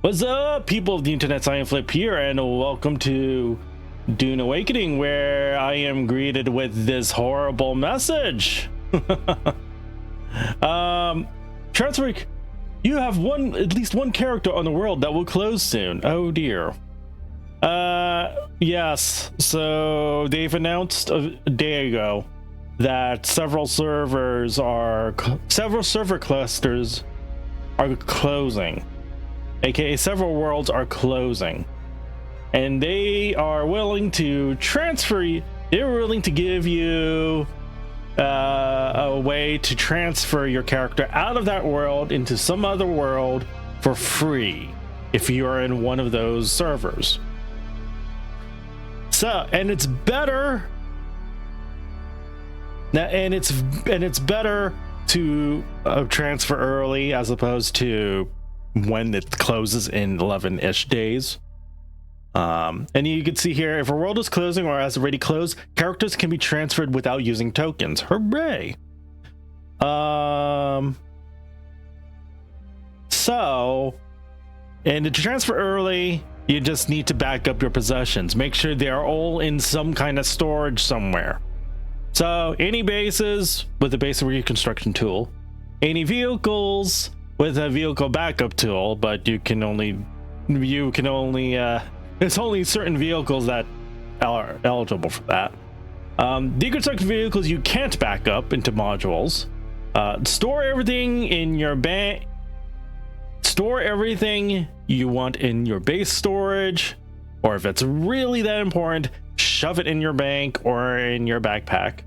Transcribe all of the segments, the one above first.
What's up, people of the internet? iamflip here, and welcome to Dune Awakening, where I am greeted with this horrible message. Transfer, you have at least one character on the world that will close soon. Oh dear. Yes. So they've announced a day ago that several server clusters are closing, aka several worlds are closing, and they are willing to they're willing to give you a way to transfer your character out of that world into some other world for free if you are in one of those servers. So, and it's better now, and it's better to transfer early as opposed to when it closes in 11-ish days. And you can see here, if a world is closing or has already closed, characters can be transferred without using tokens. Hooray! So, and to transfer early, you just need to back up your possessions. Make sure they are all in some kind of storage somewhere. So, any bases with a base reconstruction tool, any vehicles with a vehicle backup tool, but there's only certain vehicles that are eligible for that. Deconstruct vehicles you can't back up into modules. Store everything in your bank. Store everything you want in your base storage, or if it's really that important, shove it in your bank or in your backpack.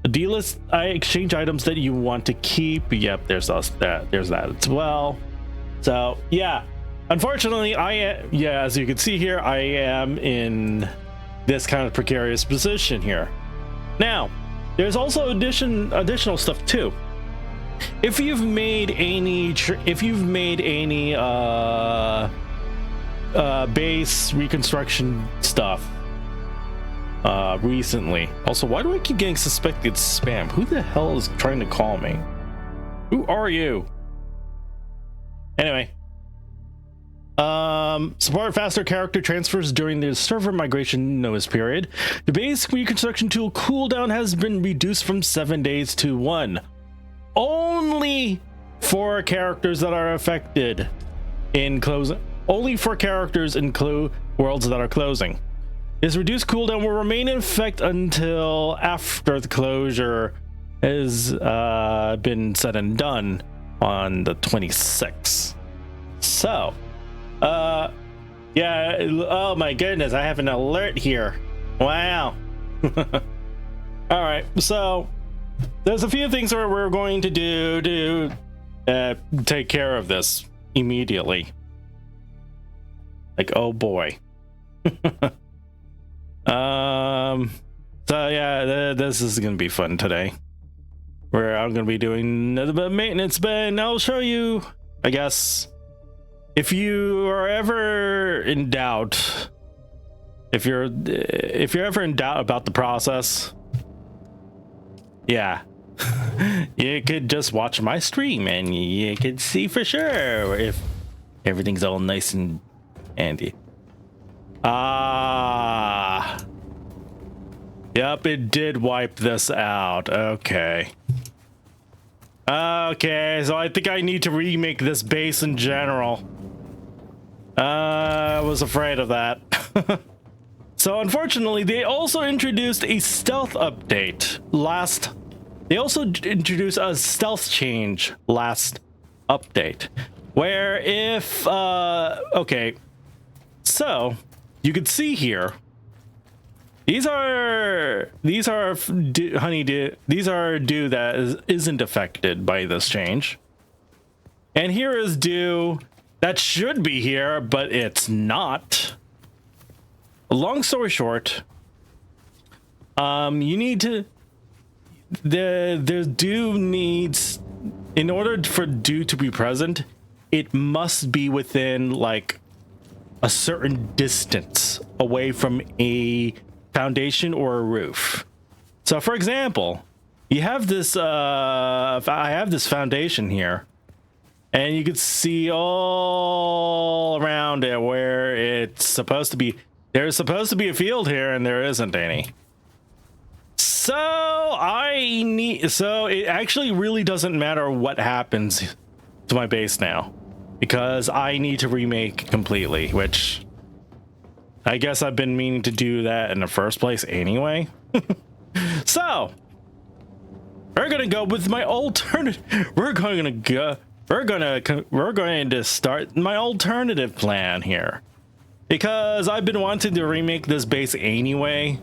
Delist exchange items that you want to keep. Yep, there's that as well. So yeah, unfortunately, as you can see here, I am in this kind of precarious position here. Now, there's also additional stuff too. If you've made any base reconstruction stuff recently. Also, why do I keep getting suspected spam? Who the hell is trying to call me? Who are you? Anyway, support faster character transfers during the server migration notice period. The base reconstruction tool cooldown has been reduced from 7 days to 1. Only for characters that are affected in closing. Only for characters in worlds that are closing. This reduced cooldown will remain in effect until after the closure has been said and done on the 26th. So, yeah. Oh my goodness, I have an alert here. Wow. All right, so there's a few things that we're going to do to take care of this immediately. Like, oh boy. So yeah, this is gonna be fun today, where I'm gonna be doing a bit of maintenance, but I'll show you, I guess, if you are ever in doubt, if you're ever in doubt about the process, yeah, you could just watch my stream and you could see for sure if everything's all nice and handy. Yep, it did wipe this out. Okay, so I think I need to remake this base in general. I was afraid of that. So unfortunately, they also introduced a stealth update they also introduced a stealth change last update, where if okay, so you can see here, these are Dew that isn't affected by this change, and here is Dew that should be here, but it's not. Long story short, you need to the Dew needs, in order for Dew to be present, it must be within like a certain distance away from a foundation or a roof. So for example, you have this I have this foundation here, And you could see all around it where it's supposed to be. There's supposed to be a field here, and there isn't any. So it actually really doesn't matter what happens to my base now, because I need to remake completely, which I guess I've been meaning to do that in the first place anyway. So we're gonna go with my alternative. We're going to start my alternative plan here, because I've been wanting to remake this base anyway.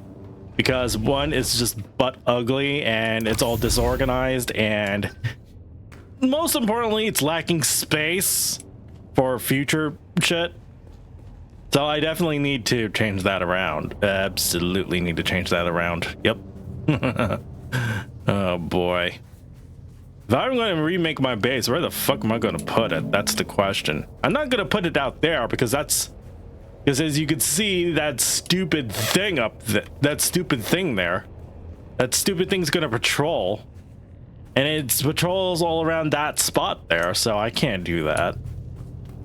Because one, it's just butt ugly and it's all disorganized, and most importantly, it's lacking space for future shit. So I definitely need to change that around. Absolutely need to change that around. Yep. Oh boy. If I'm going to remake my base, where the fuck am I going to put it? That's the question. I'm not going to put it out there, because as you can see, that stupid thing that stupid thing there, that stupid thing's going to patrol, and it patrols all around that spot there, so I can't do that.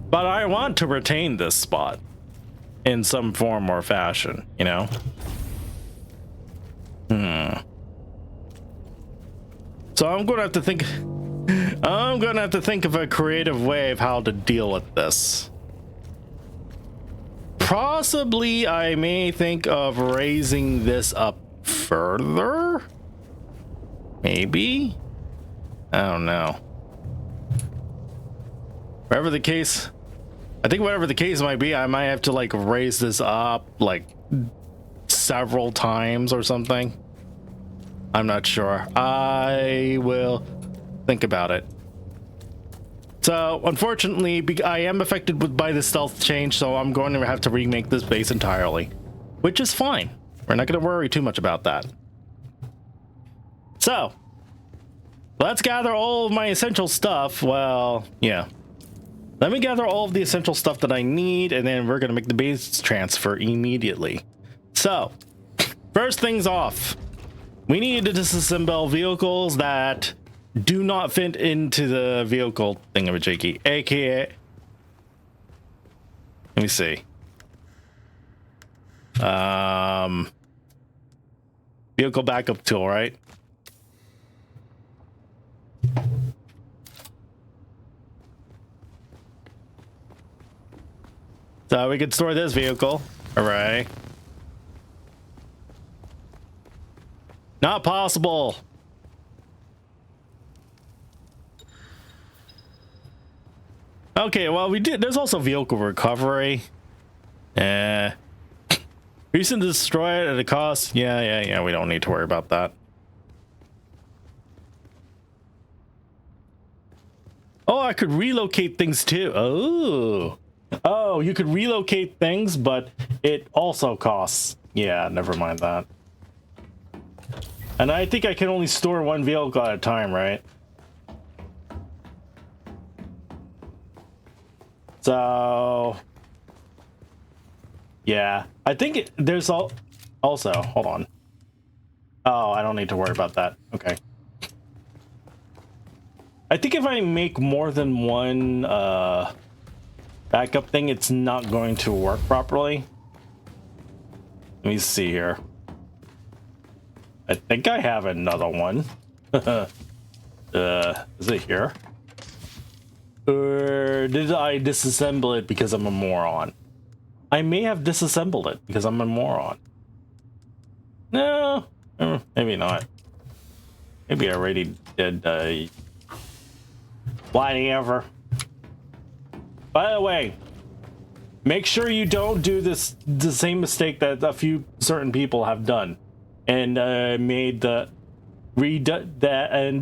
But I want to retain this spot in some form or fashion, you know? So I'm going to have to think of a creative way of how to deal with this. Possibly I may think of raising this up further. Maybe. I don't know. Whatever the case might be, I might have to like raise this up like several times or something. I'm not sure. I will think about it. So unfortunately, I am affected by the stealth change, so I'm going to have to remake this base entirely, which is fine. We're not going to worry too much about that. So let's gather all of my essential stuff. Well, yeah. Let me gather all of the essential stuff that I need, and then we're going to make the base transfer immediately. So first things off, we need to disassemble vehicles that do not fit into the vehicle thingamajiggy, aka, let me see, vehicle backup tool, right? So we could store this vehicle. All right. Not possible. Okay, well, we did. There's also vehicle recovery. Reason to destroy it at a cost. Yeah. We don't need to worry about that. Oh, I could relocate things too. Oh, you could relocate things, but it also costs. Yeah, never mind that. And I think I can only store one vehicle at a time, right? So yeah, I think there's also, hold on. Oh, I don't need to worry about that. Okay. I think if I make more than one backup thing, it's not going to work properly. Let me see here. I think I have another one. Is it here? Or did I disassemble it because I'm a moron? I may have disassembled it because I'm a moron. No, maybe not. Maybe I already did. Whatever. By the way, make sure you don't do the same mistake that a few certain people have done, and made and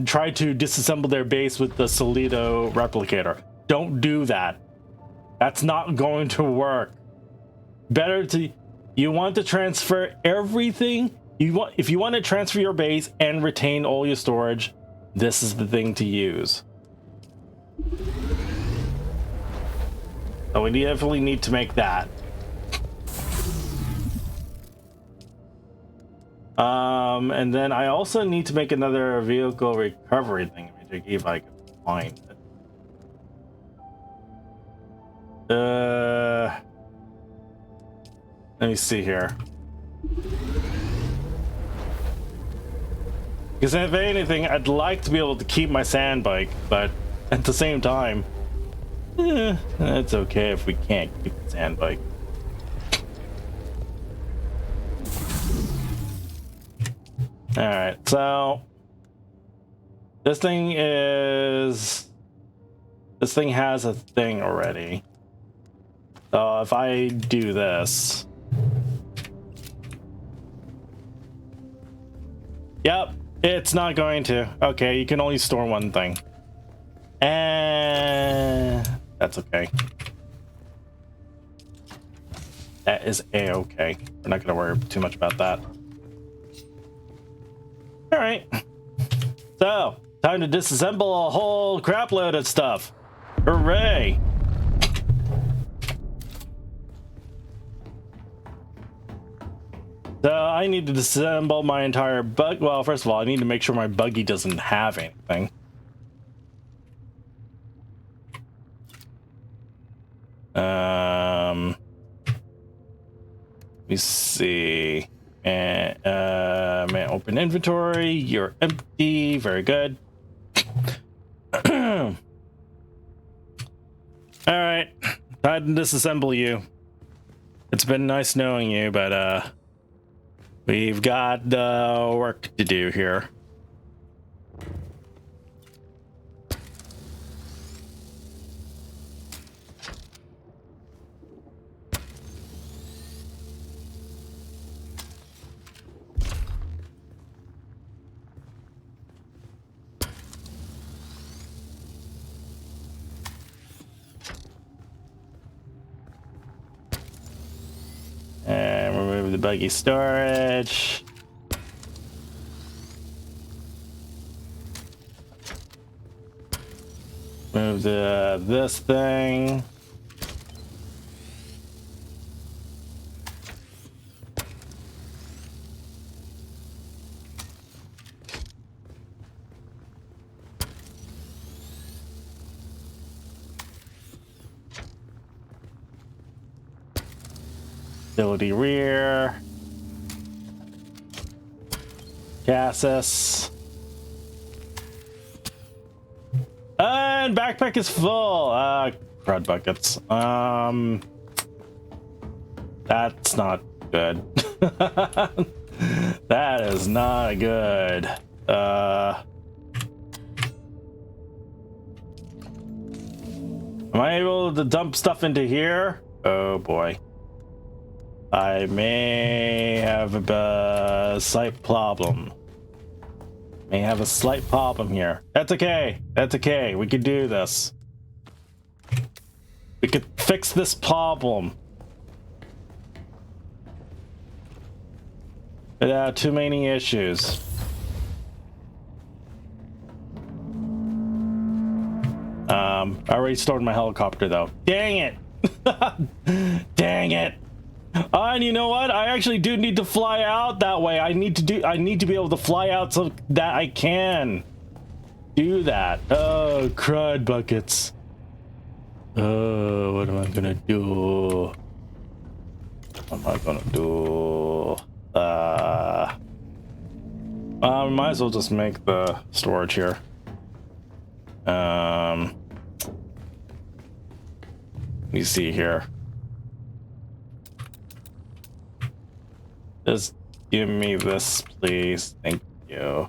tried to disassemble their base with the Solido replicator. Don't do that. That's not going to work. You want to transfer everything. If you want to transfer your base and retain all your storage, this is the thing to use. So we definitely need to make that. And then I also need to make another vehicle recovery thing, if I can find it. Let me see here. Because if anything, I'd like to be able to keep my sand bike, but at the same time, it's okay if we can't keep the sand bike. Alright, so this thing has a thing already. So if I do this, yep, it's not going to. Okay, you can only store one thing. And that's okay. That is a-okay. We're not gonna worry too much about that. All right. So, time to disassemble a whole crap load of stuff. Hooray! So I need to disassemble my entire bug. Well, first of all, I need to make sure my buggy doesn't have anything. Let me see. And man, open inventory. You're empty. Very good. All right, time to disassemble you. It's been nice knowing you, but we've got work to do here. And remove the buggy storage. Move this thing. Utility rear. Chassis. And backpack is full. Crud buckets. That's not good. That is not good. Am I able to dump stuff into here? Oh boy. I may have a slight problem. May have a slight problem here. That's okay. That's okay. We can do this. We could fix this problem without too many issues. I already stored my helicopter though. Dang it! Dang it! And you know what? I actually do need to fly out that way. I need to be able to fly out so that I can do that. Oh, crud buckets. Oh, what am I gonna do? What am I gonna do? I might as well just make the storage here. Let me see here. Just give me this, please. Thank you.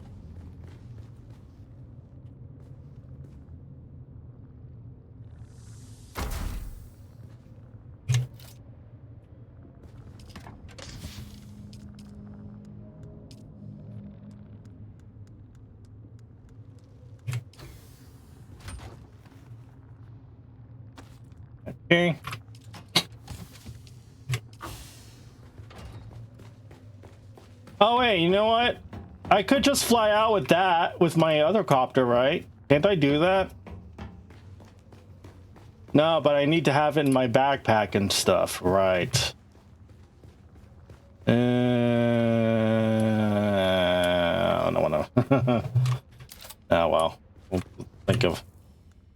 Okay. Oh wait, you know what? I could just fly out with that with my other copter, right? Can't I do that? No, but I need to have it in my backpack and stuff, right? I don't wanna. Oh well, we'll think of.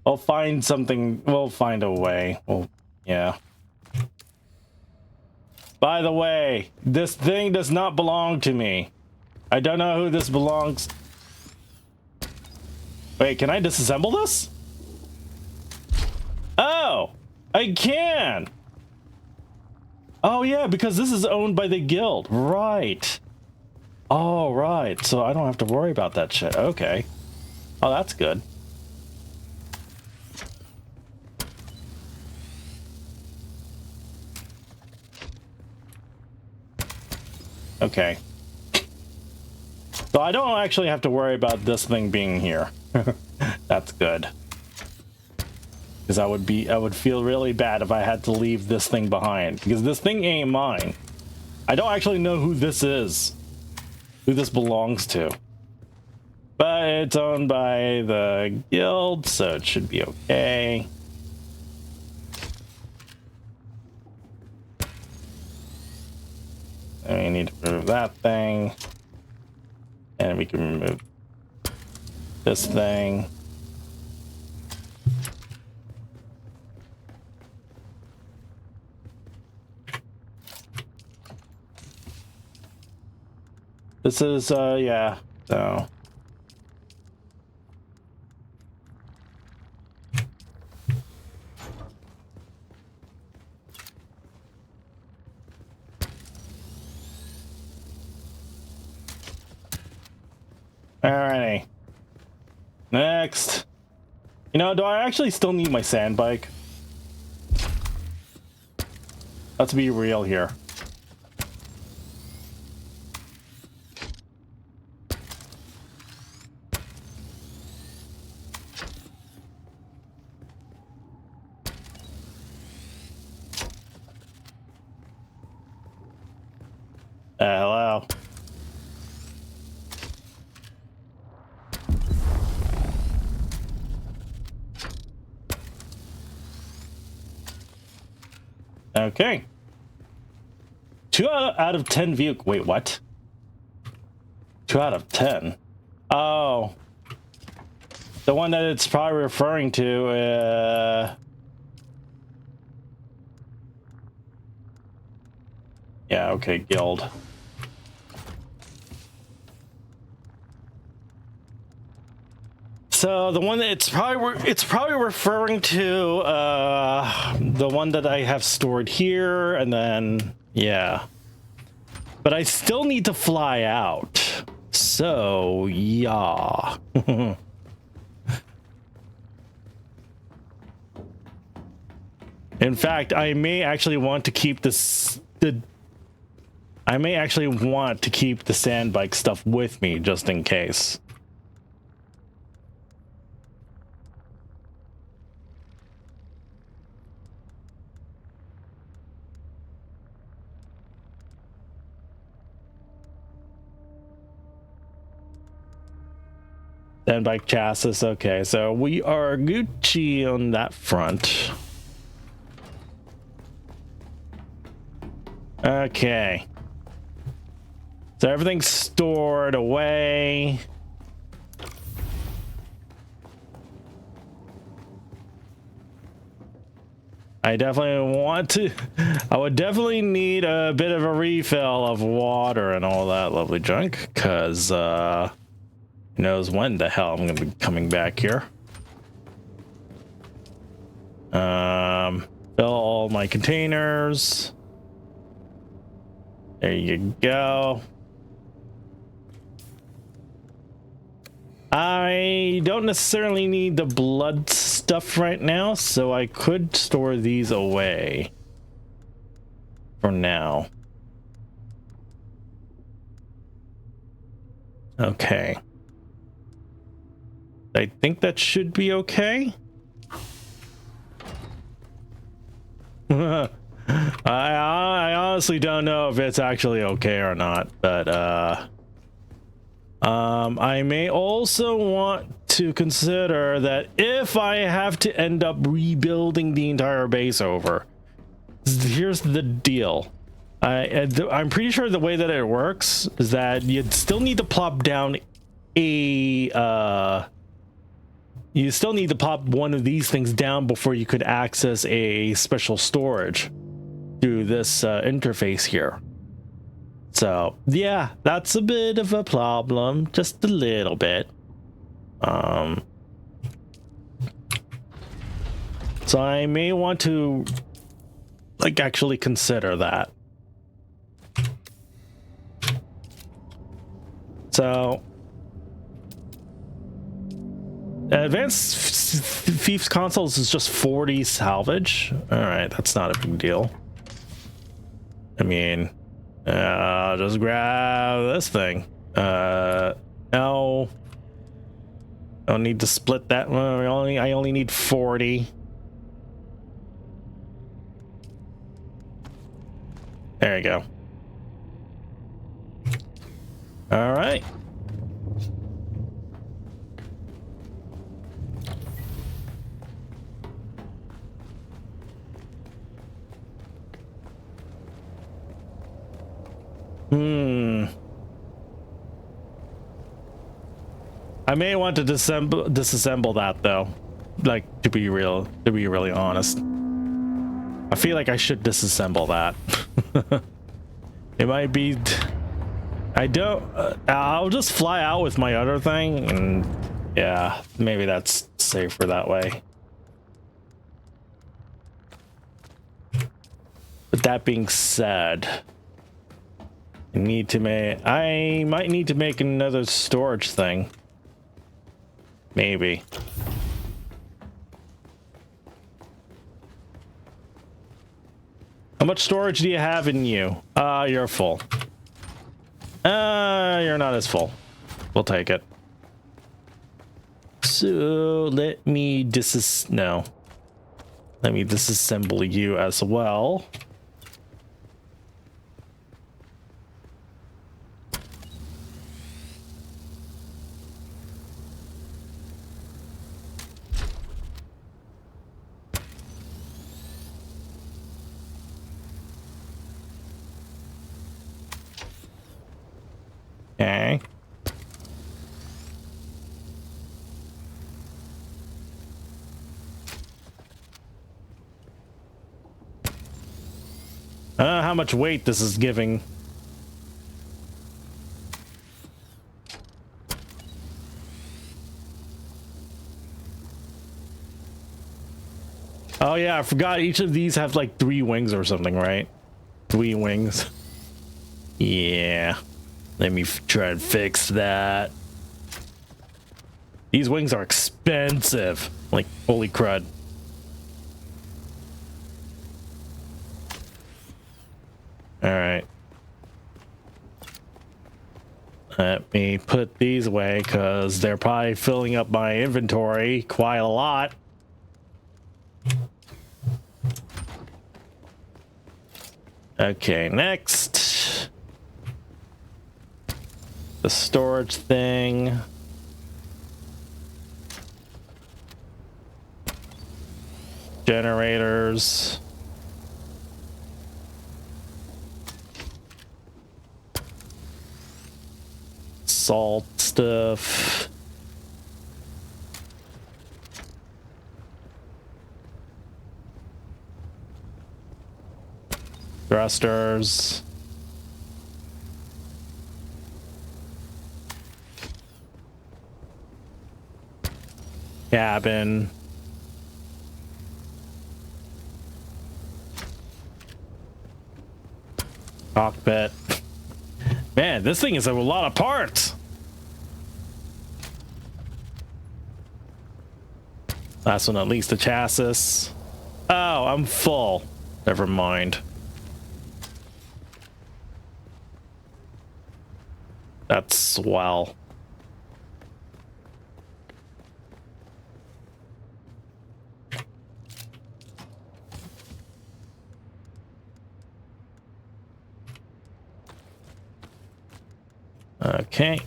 We'll find something. We'll find a way. We'll, Yeah. By the way, this thing does not belong to me. I don't know who this belongs. Wait, can I disassemble this? Oh, I can. Oh yeah, because this is owned by the guild. Right. Oh, right. So I don't have to worry about that shit. Okay. Oh, that's good. Okay. So I don't actually have to worry about this thing being here. That's good. Because I would feel really bad if I had to leave this thing behind. Because this thing ain't mine. I don't actually know who this is. Who this belongs to. But it's owned by the guild, so it should be okay. And we need to remove that thing. And we can remove this thing. This is, yeah, so. Alrighty. Next. You know, do I actually still need my sand bike? Let's be real here. Hello. Okay. 2 out of 10 vehicle. Wait, what? 2 out of 10. Oh. The one that it's probably referring to, yeah, okay, guild. So the one that it's probably referring to the one that I have stored here, and then yeah. But I still need to fly out. So yeah. In fact, I may actually want to keep this I may actually want to keep the sand bike stuff with me just in case. Sand bike chassis, okay, so we are Gucci on that front. Okay. So everything's stored away. I definitely want to, I would definitely need a bit of a refill of water and all that lovely junk, because who knows when the hell I'm gonna be coming back here. Fill all my containers. There you go. I don't necessarily need the blood stuff right now, so I could store these away for now. Okay. I think that should be okay. I honestly don't know if it's actually okay or not, but I may also want to consider that if I have to end up rebuilding the entire base over, here's the deal. I'm pretty sure the way that it works is that you'd still need to plop down a you still need to pop one of these things down before you could access a special storage through this interface here. So yeah, that's a bit of a problem, just a little bit. So I may want to like actually consider that. So advanced Thief's consoles is just 40 salvage. All right, that's not a big deal. I mean, just grab this thing. No, I don't need to split that one. I only need 40. There you go. All right. I may want to disassemble that though. Like, to be really honest. I feel like I should disassemble that. It might be... I don't... I'll just fly out with my other thing, and yeah, maybe that's safer that way. But that being said, I might need to make another storage thing. Maybe. How much storage do you have in you? You're full. You're not as full. We'll take it. So let me disassemble you as well. Okay. How much weight this is giving. Oh yeah, I forgot each of these have like 3 wings or something, right? 3 wings. Yeah. Let me try and fix that. These wings are expensive. Like, holy crud. Alright. Let me put these away because they're probably filling up my inventory quite a lot. Okay, next. The storage thing. Generators. Salt stuff. Thrusters. Cabin. Cockpit. Man, this thing is a lot of parts. Last one, not least, the chassis. Oh, I'm full. Never mind. That's swell. Okay.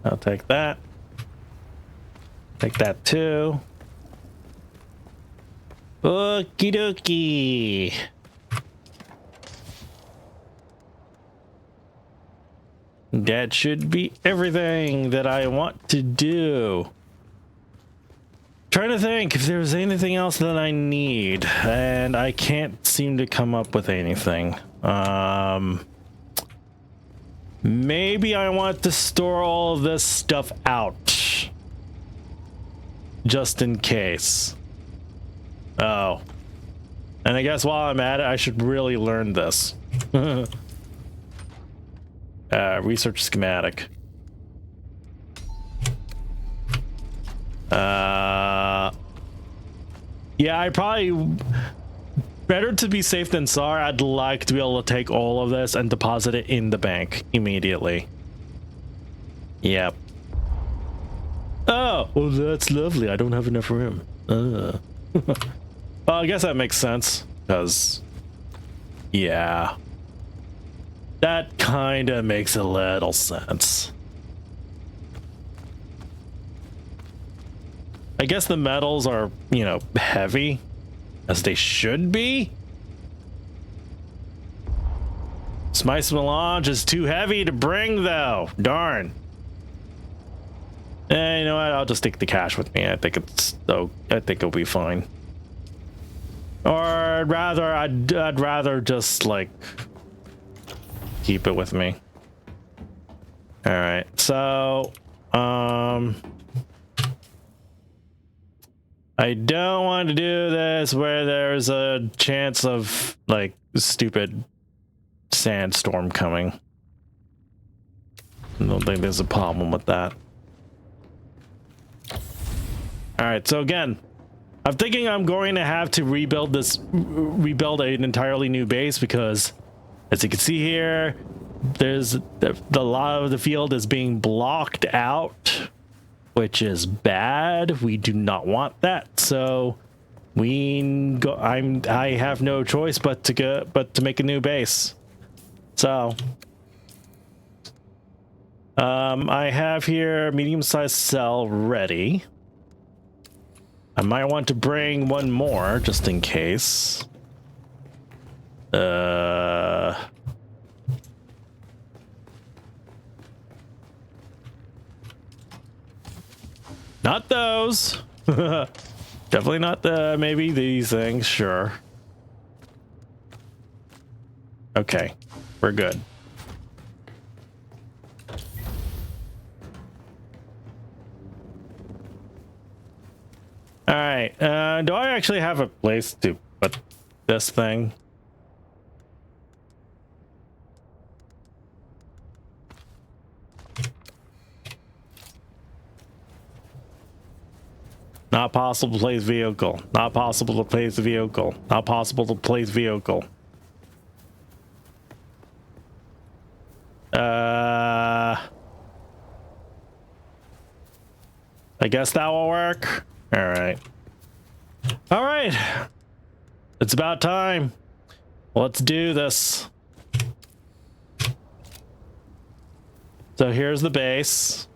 I'll take that. Take that too. Okie dokie. that should be everything that I want to do. Trying to think if there's anything else that I need, and I can't seem to come up with anything. Maybe I want to store all of this stuff out, just in case. Oh, and I guess while I'm at it, I should really learn this. Research schematic. Yeah, I probably better to be safe than sorry. I'd like to be able to take all of this and deposit it in the bank immediately. Yep. Oh, well, that's lovely. I don't have enough room. Well, I guess that makes sense, because yeah, that kind of makes a little sense. I guess the metals are, you know, heavy, as they should be. Spice melange is too heavy to bring, though. Darn. You know what? I'll just take the cash with me. I think it'll be fine. Or I'd rather just like keep it with me. All right. So, I don't want to do this where there's a chance of, like, stupid sandstorm coming. I don't think there's a problem with that. Alright, so again, I'm thinking I'm going to have to rebuild an entirely new base, because, as you can see here, there's a lot of the field is being blocked out, which is bad. We do not want that. So I have no choice but to make a new base. So I have here a medium-sized cell ready. I might want to bring one more just in case. Not those. Definitely not maybe these things, sure. Okay, we're good. All right, do I actually have a place to put this thing? Not possible to place vehicle. Not possible to place vehicle. Not possible to place vehicle. I guess that will work. All right. All right. It's about time. Let's do this. So here's the base.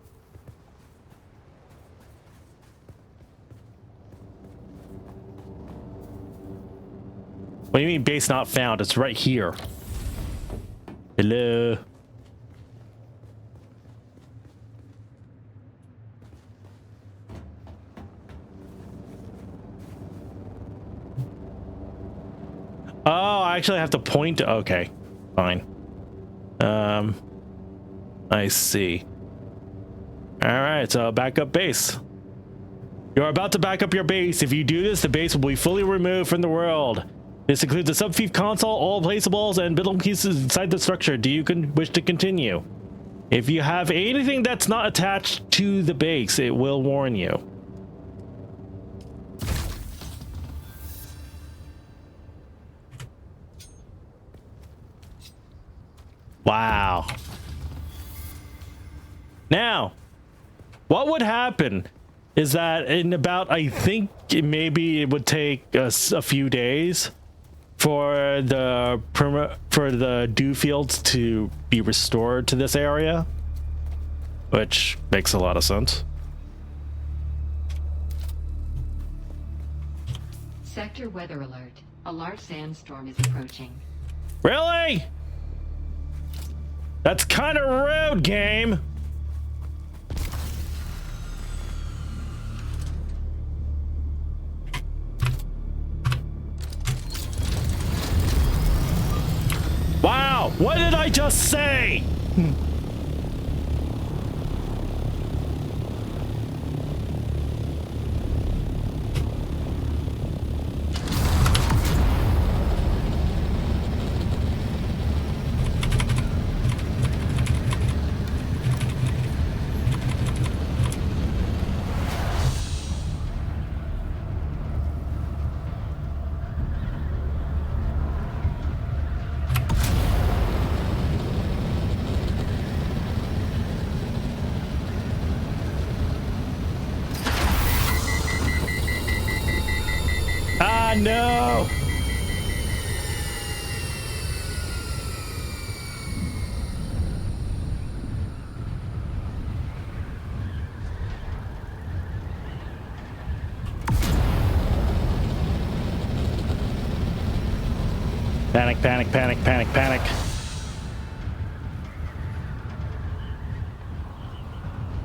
What do you mean base not found? It's right here. Hello. Oh, I actually have to point to, okay, fine. I see. All right, so backup base. You're about to back up your base. If you do this, the base will be fully removed from the world. This includes a sub-thief console, all placeables, and brittle pieces inside the structure. Do you wish to continue? If you have anything that's not attached to the base, it will warn you. Wow. Now, what would happen is that in about, I think maybe it would take us a few days for the dew fields to be restored to this area, which makes a lot of sense. Sector weather alert. A large sandstorm is approaching. Really? That's kind of rude, game. Wow, what did I just say? Ah, no. Panic, panic, panic, panic, panic.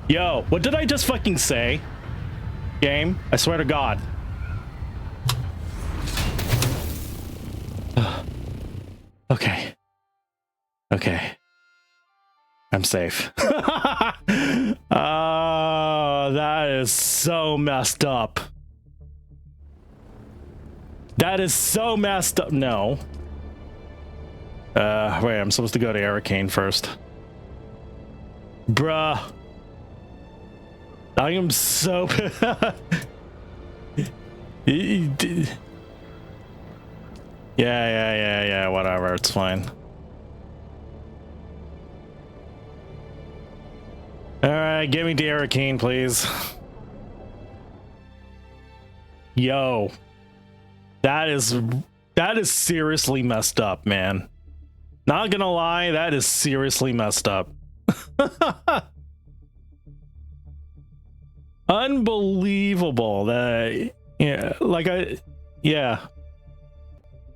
Yo, what did I just fucking say? Game, I swear to God. Okay. Okay. I'm safe. Oh, that is so messed up. That is so messed up. No. Wait, I'm supposed to go to Hurricane first. Bruh. I am so... Yeah, whatever, it's fine. Alright, give me the Hurricane, please. Yo. That is seriously messed up, man. Not gonna lie, that is seriously messed up. Unbelievable that, yeah, like yeah.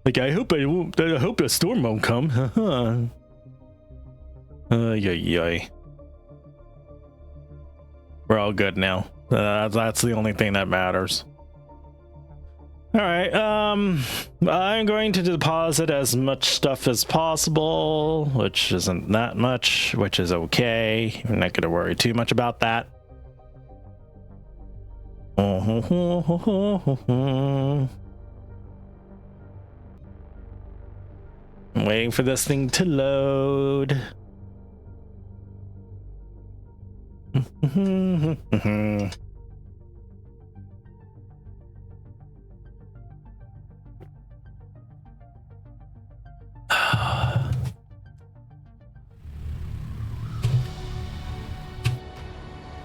Like, I hope a storm won't come. Yay. We're all good now. That's the only thing that matters. All right. I'm going to deposit as much stuff as possible, which isn't that much, which is okay. I'm not going to worry too much about that. I'm waiting for this thing to load.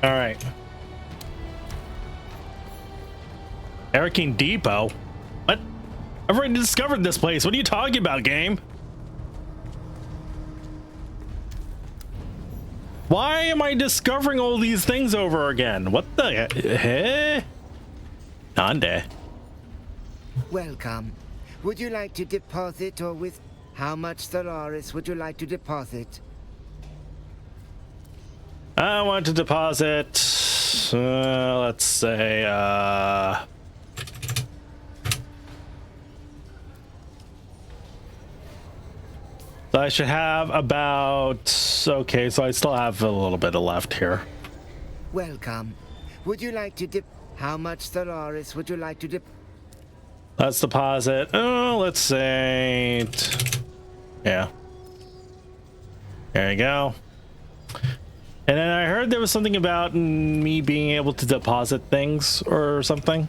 All right. Hurricane Depot? What? I've already discovered this place. What are you talking about, game? Why am I discovering all these things over again? What the heck? Nande. Welcome. Would you like to deposit or with how much Stellaris would you like to deposit? I want to deposit, let's say, so I should have about, okay, so I still have a little bit left here. Welcome. Would you like to how much Stellaris would you like to Let's deposit, let's say, yeah. There you go. And then I heard there was something about me being able to deposit things or something.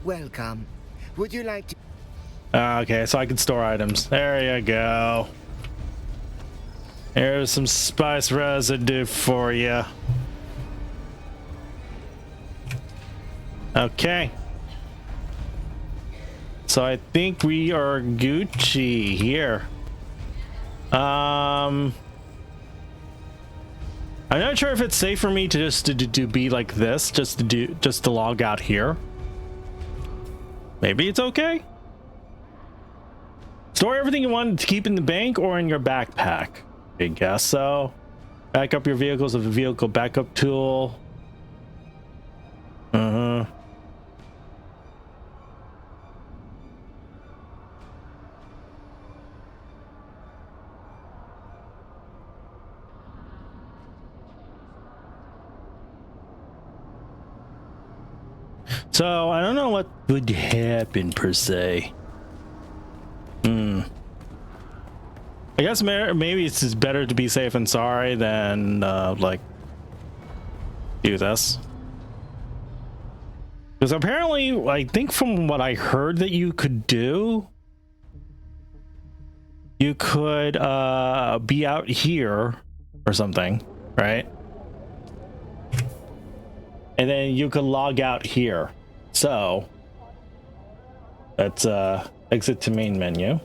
Welcome. Would you like to... Okay, so I can store items. There you go. Here's some spice residue for you. Okay. So I think we are Gucci here. I'm not sure if it's safe for me to just to be like this, just to log out here. maybe it's okay. Store everything you want to keep in the bank or in your backpack. I guess so. Back up your vehicles with a vehicle backup tool. So I don't know what would happen per se. I guess maybe it's just better to be safe than sorry than like do this. Because apparently, I think from what I heard that you could do, you could be out here or something, right? And then you could log out here. So let's exit to main menu.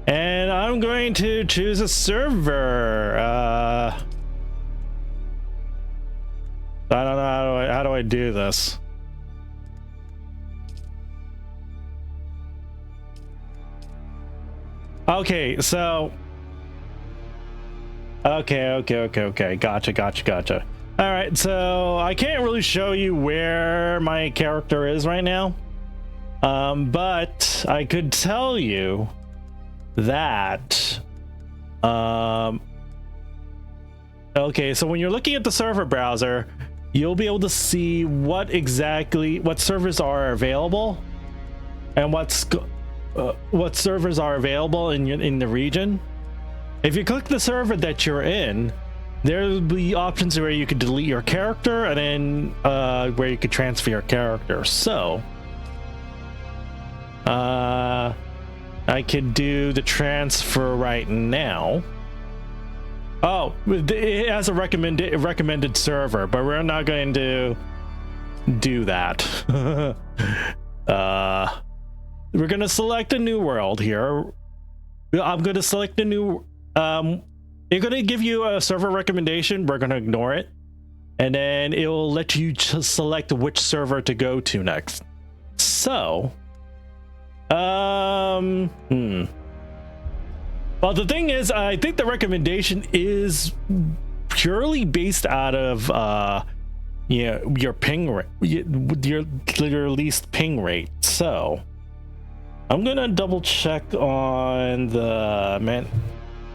And I'm going to choose a server. I don't know how do I do this? Okay, so okay. Gotcha. All right, so I can't really show you where my character is right now, but I could tell you that okay, so when you're looking at the server browser, you'll be able to see what servers are available and what servers are available in the region. If you click the server that you're in, there'll be options where you could delete your character and then where you could transfer your character. So I could do the transfer right now. Oh, it has a recommended server, but we're not going to do that. We're going to select a new world here. I'm going to select a new it's going to give you a server recommendation. We're going to ignore it, and then it will let you just select which server to go to next. So well, the thing is, I think the recommendation is purely based out of your ping rate, your least ping rate. So I'm gonna double check on the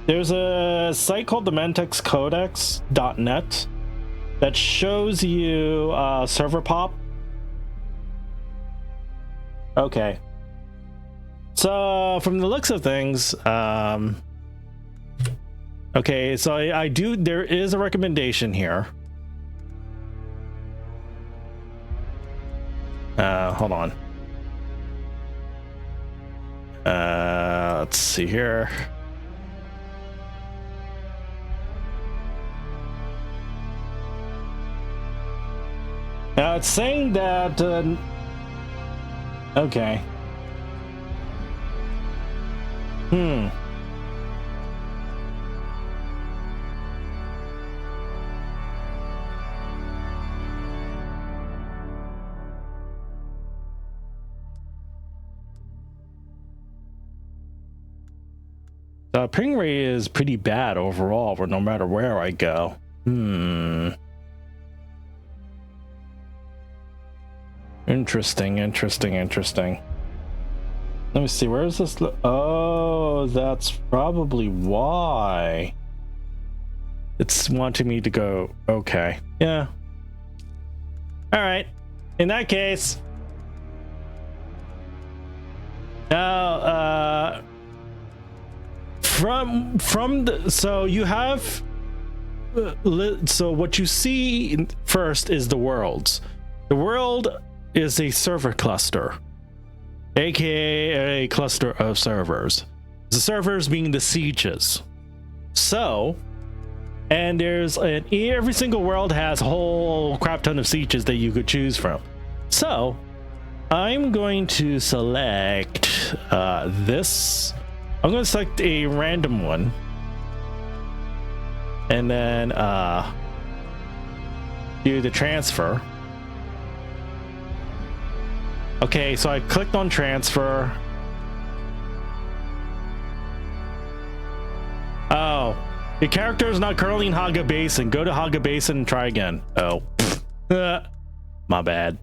there's a site called the mantexcodex.net that shows you server pop. Okay. So from the looks of things, okay, so there is a recommendation here. Hold on. Let's see here. Now it's saying that, okay. The ping rate is pretty bad overall, but no matter where I go. Interesting. Let me see, where is this? Oh, that's probably why it's wanting me to go. Okay, yeah. All right, in that case, now so you have so what you see first is the worlds. The world is a server cluster, aka a cluster of servers. The servers being the sieges. So, and every single world has a whole crap ton of sieges that you could choose from. So I'm going to select this. I'm going to select a random one, and then do the transfer. Okay, so I clicked on transfer. Oh, your character is not currently in Haga Basin. Go to Haga Basin and try again. Oh, my bad.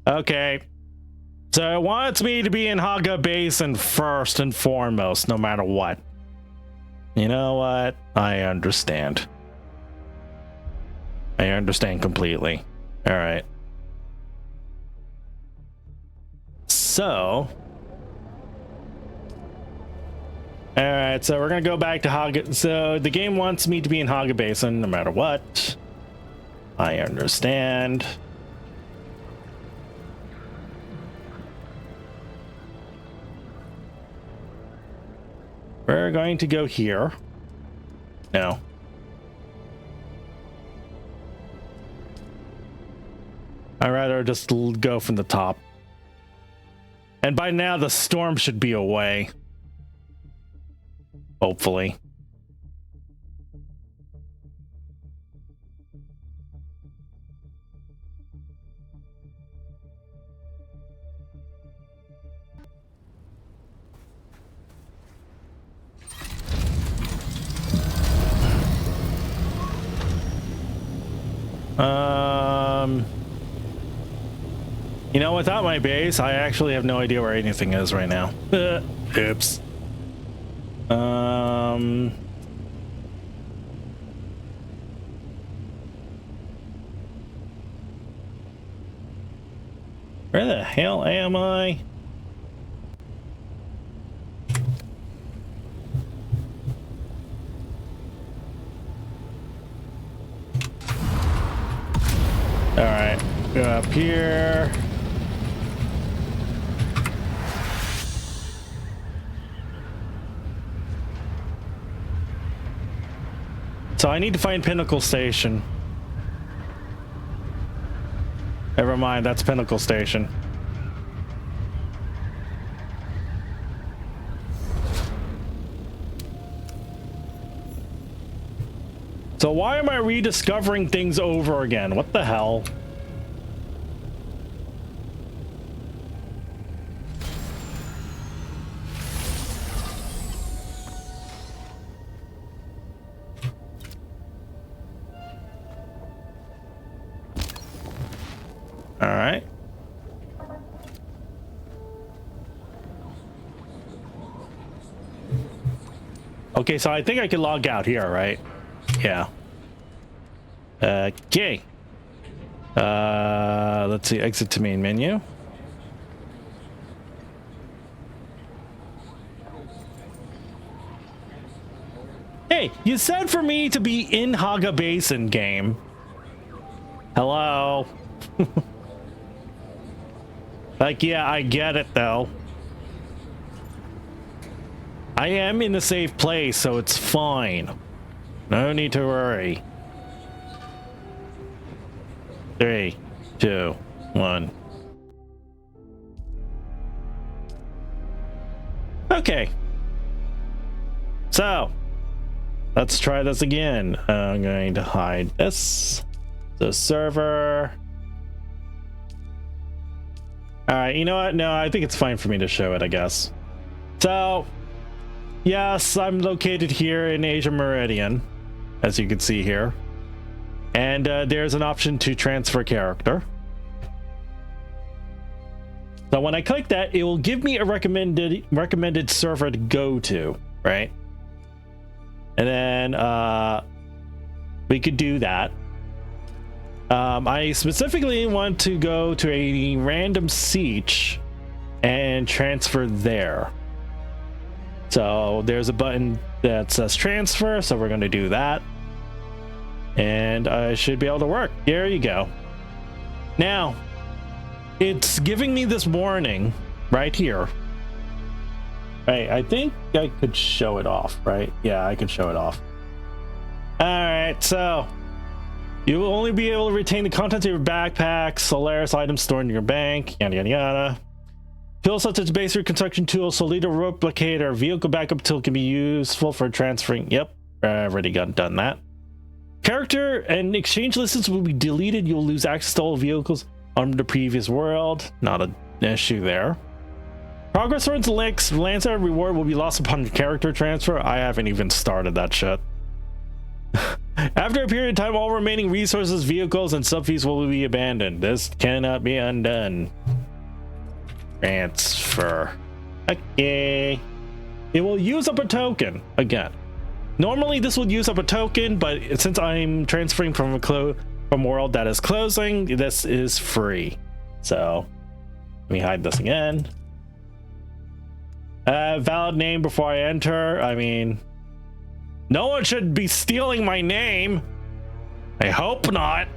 Okay, so it wants me to be in Haga Basin first and foremost, no matter what. You know what? I understand. I understand completely. All right. So, all right, so we're gonna go back to Haga. So the game wants me to be in Haga Basin no matter what. I understand. We're going to go here. No. I'd rather just go from the top. And by now the storm should be away. Hopefully. You know, without my base, I actually have no idea where anything is right now. Oops. Where the hell am I? All right, go up here. So I need to find Pinnacle Station. Never mind, that's Pinnacle Station. So why am I rediscovering things over again? What the hell? All right. Okay, so I think I can log out here, right? Yeah. Okay. Let's see, exit to main menu. Hey, you said for me to be in Haga Basin, game. Hello. Like, yeah, I get it though. I am in a safe place, so it's fine. No need to worry. 3, 2, 1. Okay. So, let's try this again. I'm going to hide this. The server. All right, you know what? No, I think it's fine for me to show it, I guess. So, yes, I'm located here in Asia Meridian, as you can see here. And there's an option to transfer character. So when I click that, it will give me a recommended server to go to, right? And then we could do that. I specifically want to go to a random siege and transfer there. So there's a button that says transfer, so we're going to do that. And I should be able to work. There you go. Now, it's giving me this warning right here. Right, I think I could show it off, right? Yeah, I could show it off. All right, so you will only be able to retain the contents of your backpack, Solaris items stored in your bank, yada yada yada. Tools such as base reconstruction tools, Solida replicator, vehicle backup tool can be useful for transferring. Yep, I've already done that. Character and exchange lists will be deleted. You'll lose access to all vehicles on the previous world. Not an issue there. Progress towards Lancer reward will be lost upon character transfer. I haven't even started that shit. After a period of time, all remaining resources, vehicles, and sub-fees will be abandoned. This cannot be undone. Transfer. Okay. It will use up a token again. Normally this would use up a token, but since I'm transferring from a world that is closing, this is free. So let me hide this again. Valid name before I enter. I mean, no one should be stealing my name. I hope not.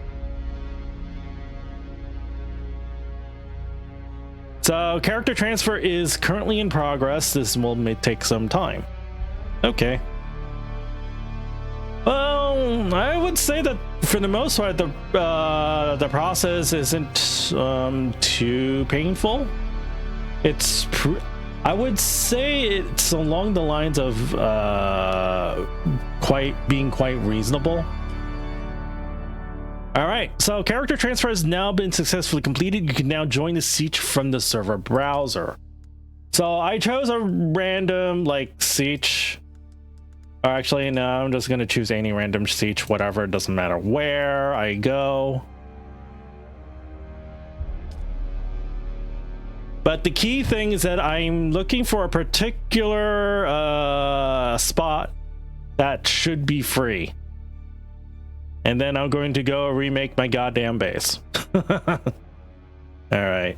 So character transfer is currently in progress. This may take some time. Okay. Well, I would say that for the most part, the process isn't too painful. I would say it's along the lines of being quite reasonable. All right, so character transfer has now been successfully completed. You can now join the siege from the server browser. So I chose a random like siege. Or actually, no, I'm just gonna choose any random siege, whatever. It doesn't matter where I go. But the key thing is that I'm looking for a particular spot that should be free. And then I'm going to go remake my goddamn base. All right.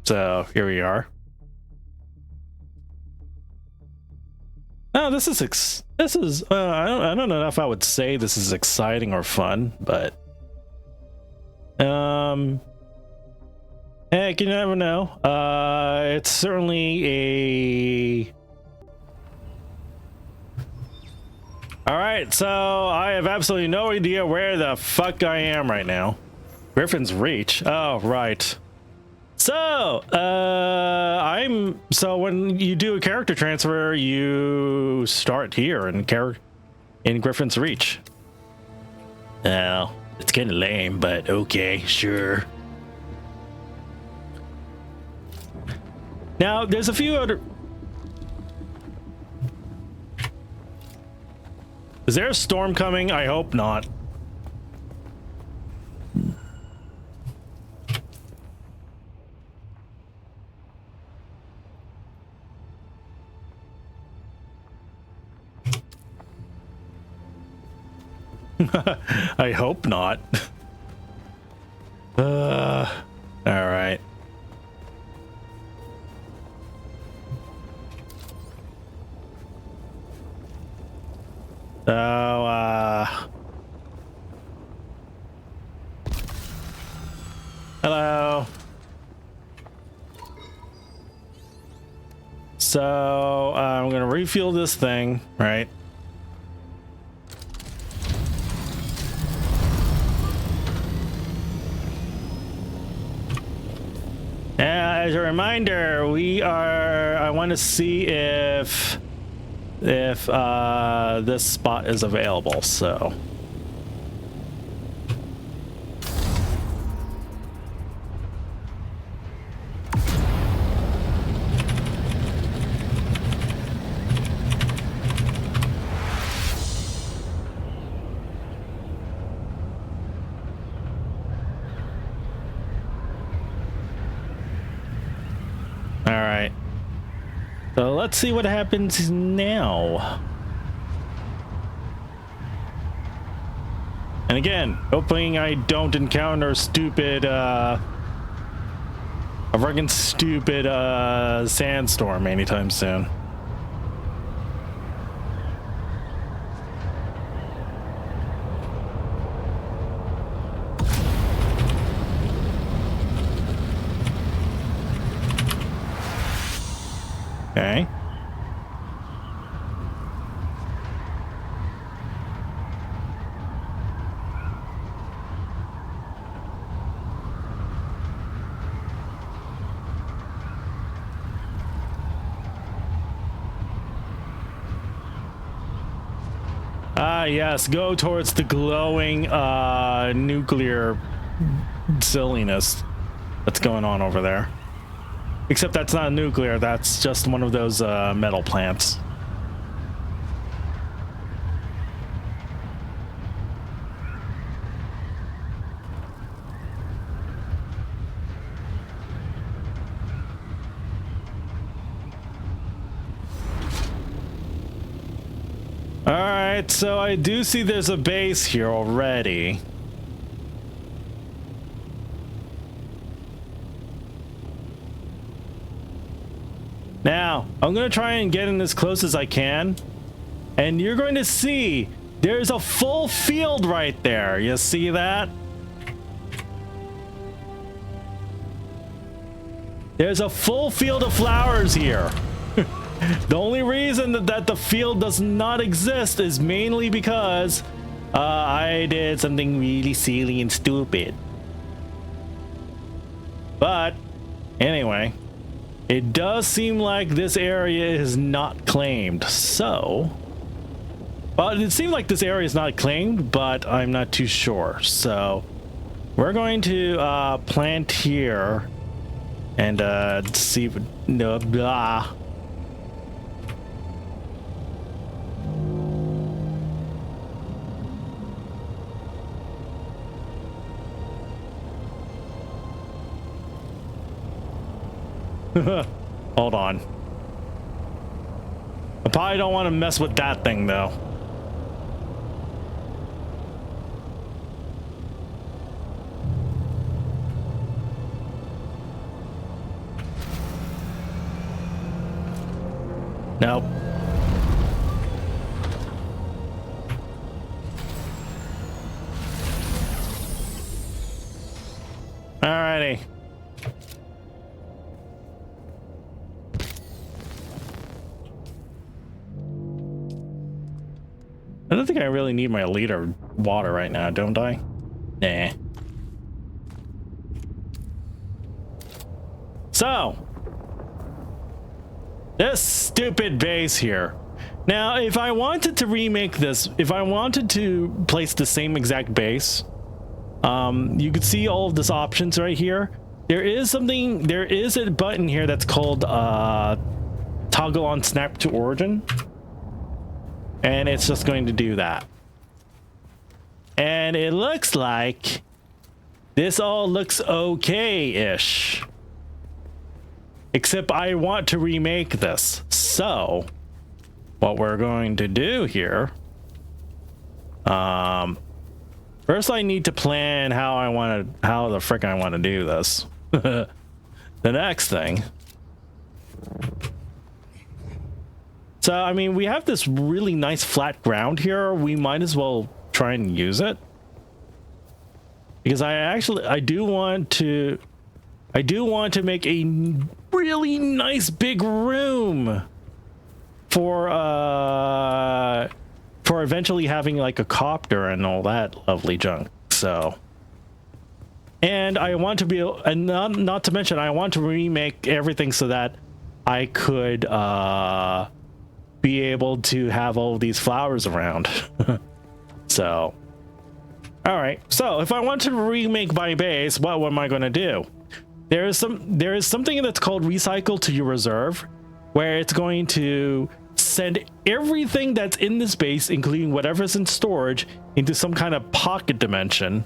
So here we are. Oh, this is I don't know if I would say this is exciting or fun, but heck, you never know. It's certainly a... Alright, so I have absolutely no idea where the fuck I am right now. Griffin's Reach. Oh, right. So, so when you do a character transfer, you start here in Griffin's Reach. Now, it's kind of lame, but okay, sure. Now, there's a few other... Is there a storm coming? I hope not. I hope not. All right. Hello. So, I'm gonna refuel this thing, right? As a reminder, I want to see if this spot is available, so. So let's see what happens now. And again, hoping I don't encounter stupid, a friggin' stupid, sandstorm anytime soon. Okay. Ah, yes, go towards the glowing nuclear silliness that's going on over there. Except that's not nuclear, that's just one of those metal plants. Alright, so I do see there's a base here already. Now, I'm going to try and get in as close as I can. And you're going to see there's a full field right there. You see that? There's a full field of flowers here. The only reason that the field does not exist is mainly because I did something really silly and stupid. But anyway, it does seem like this area is not claimed. So, well, it seems like this area is not claimed, but I'm not too sure. So we're going to plant here and see if no blah. Hold on. I probably don't want to mess with that thing though. Nope. Alrighty. I don't think I really need my liter of water right now, don't I? Nah. So, this stupid base here. Now, if I wanted to remake this, if I wanted to place the same exact base, you could see all of these options right here. There is a button here that's called toggle on snap to origin. And it's just going to do that. And it looks like this all looks okay-ish. Except I want to remake this. So, what we're going to do here, first I need to plan how the frick I want to do this. The next thing. So, I mean, we have this really nice flat ground here. We might as well try and use it. Because I do want to make a really nice big room for eventually having like a copter and all that lovely junk. So, and I want to be, and not to mention, I want to remake everything so that I could be able to have all these flowers around. So, all right. So if I want to remake my base, what am I going to do? There is something that's called recycle to your reserve, where it's going to send everything that's in this base, including whatever's in storage, into some kind of pocket dimension.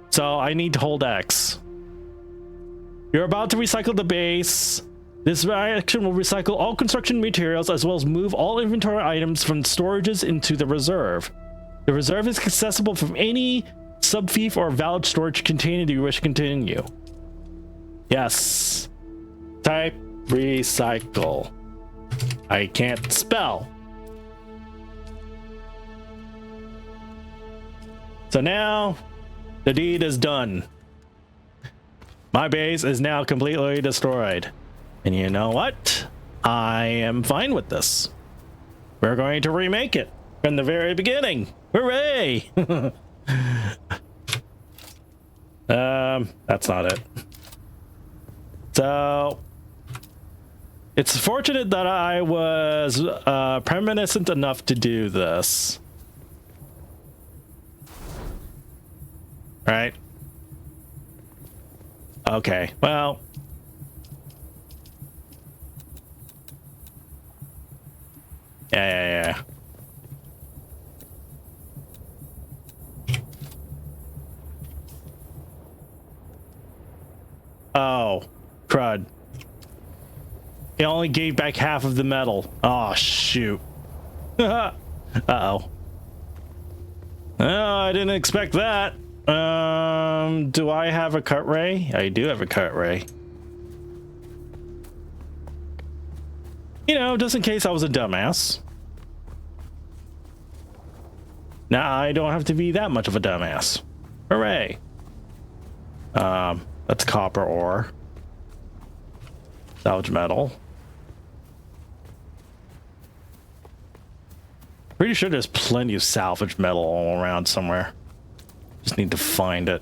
So I need to hold X. You're about to recycle the base. This action will recycle all construction materials as well as move all inventory items from storages into the reserve. The reserve is accessible from any subfief or valid storage container you wish to continue. Yes. Type recycle. I can't spell. So now the deed is done. My base is now completely destroyed. And you know what? I am fine with this. We're going to remake it from the very beginning. Hooray! That's not it. So It's fortunate that I was premonition enough to do this. Right? Okay, well. Yeah. Oh, crud. It only gave back half of the metal. Oh, shoot. Uh-oh. Oh, I didn't expect that. Do I have a cut ray? I do have a cut ray. You know, just in case I was a dumbass. Now I don't have to be that much of a dumbass. Hooray. That's copper ore. Salvage metal. Pretty sure there's plenty of salvage metal all around somewhere. Just need to find it.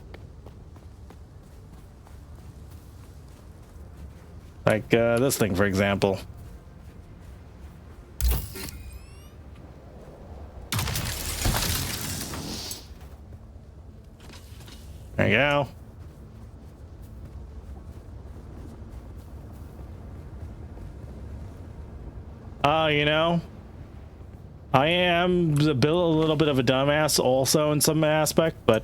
Like this thing, for example. There you go. You know, I am a little bit of a dumbass also in some aspect, but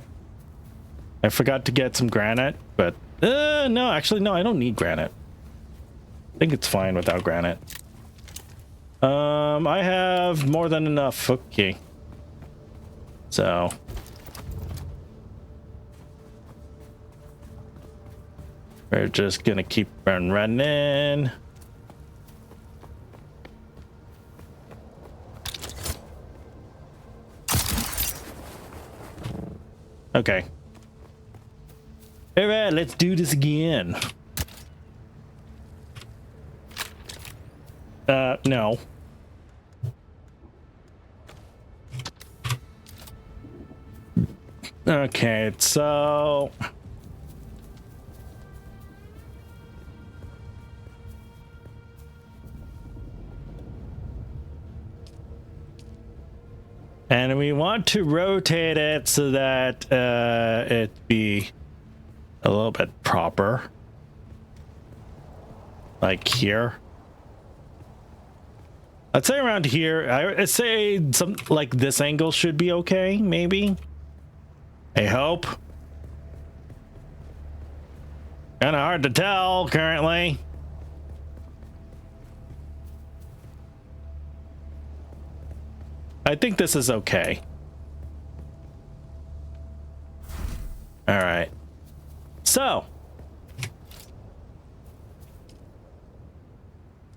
I forgot to get some granite. But no, actually, no, I don't need granite. I think it's fine without granite. I have more than enough. Okay. So. We're just gonna keep running. Okay. All right, let's do this again. No. Okay, so... And we want to rotate it so that it be a little bit proper. Like here. I'd say around here. I'd say some like this angle should be okay, maybe. I hope. Kind of hard to tell currently. I think this is okay. All right. So.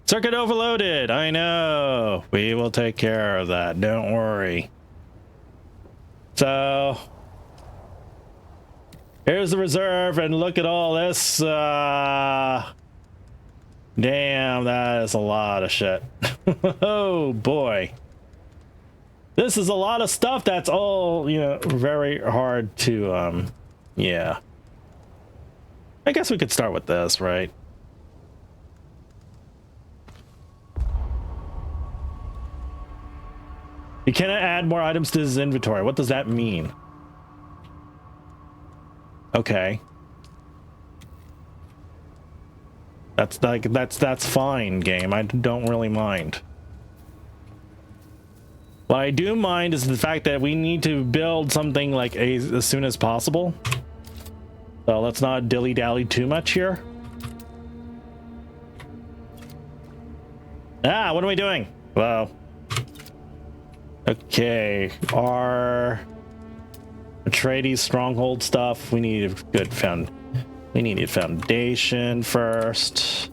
Circuit overloaded. I know. We will take care of that. Don't worry. So. Here's the reserve and look at all this. Damn, that is a lot of shit. Oh boy. This is a lot of stuff that's all, you know, very hard to, yeah. I guess we could start with this, right? You cannot add more items to his inventory. What does that mean? Okay. That's like, that's fine, game. I don't really mind. What I do mind is the fact that we need to build something like as soon as possible. So let's not dilly-dally too much here. Ah, what are we doing? Wow. Okay, our Atreides stronghold stuff. We need a good foundation first.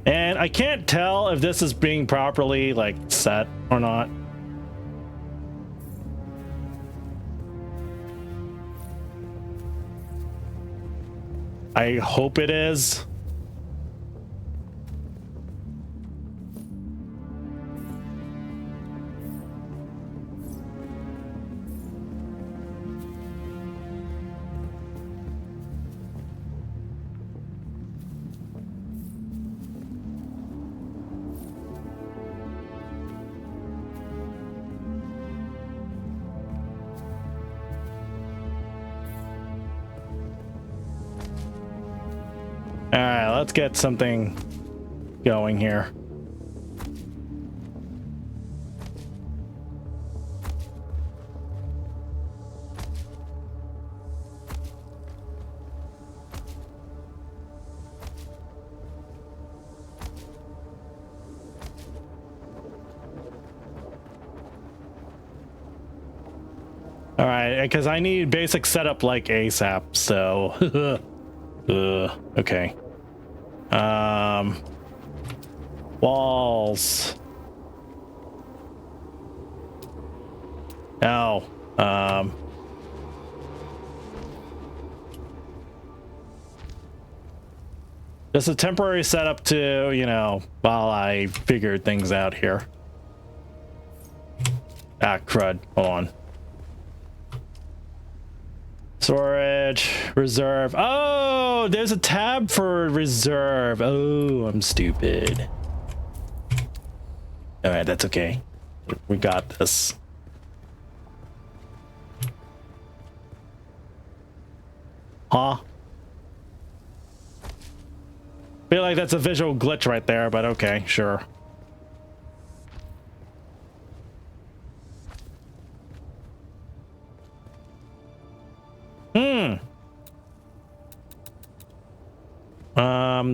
And I can't tell if this is being properly like set or not. I hope it is. let's get something going here. All right, because I need basic setup like ASAP, so okay. Walls. Oh, just a temporary setup to, you know, while I figure things out here. Ah, crud. Hold on. Storage, reserve. Oh, there's a tab for reserve. Oh, I'm stupid. All right, that's okay. We got this. Huh? Feel like that's a visual glitch right there, but okay, sure.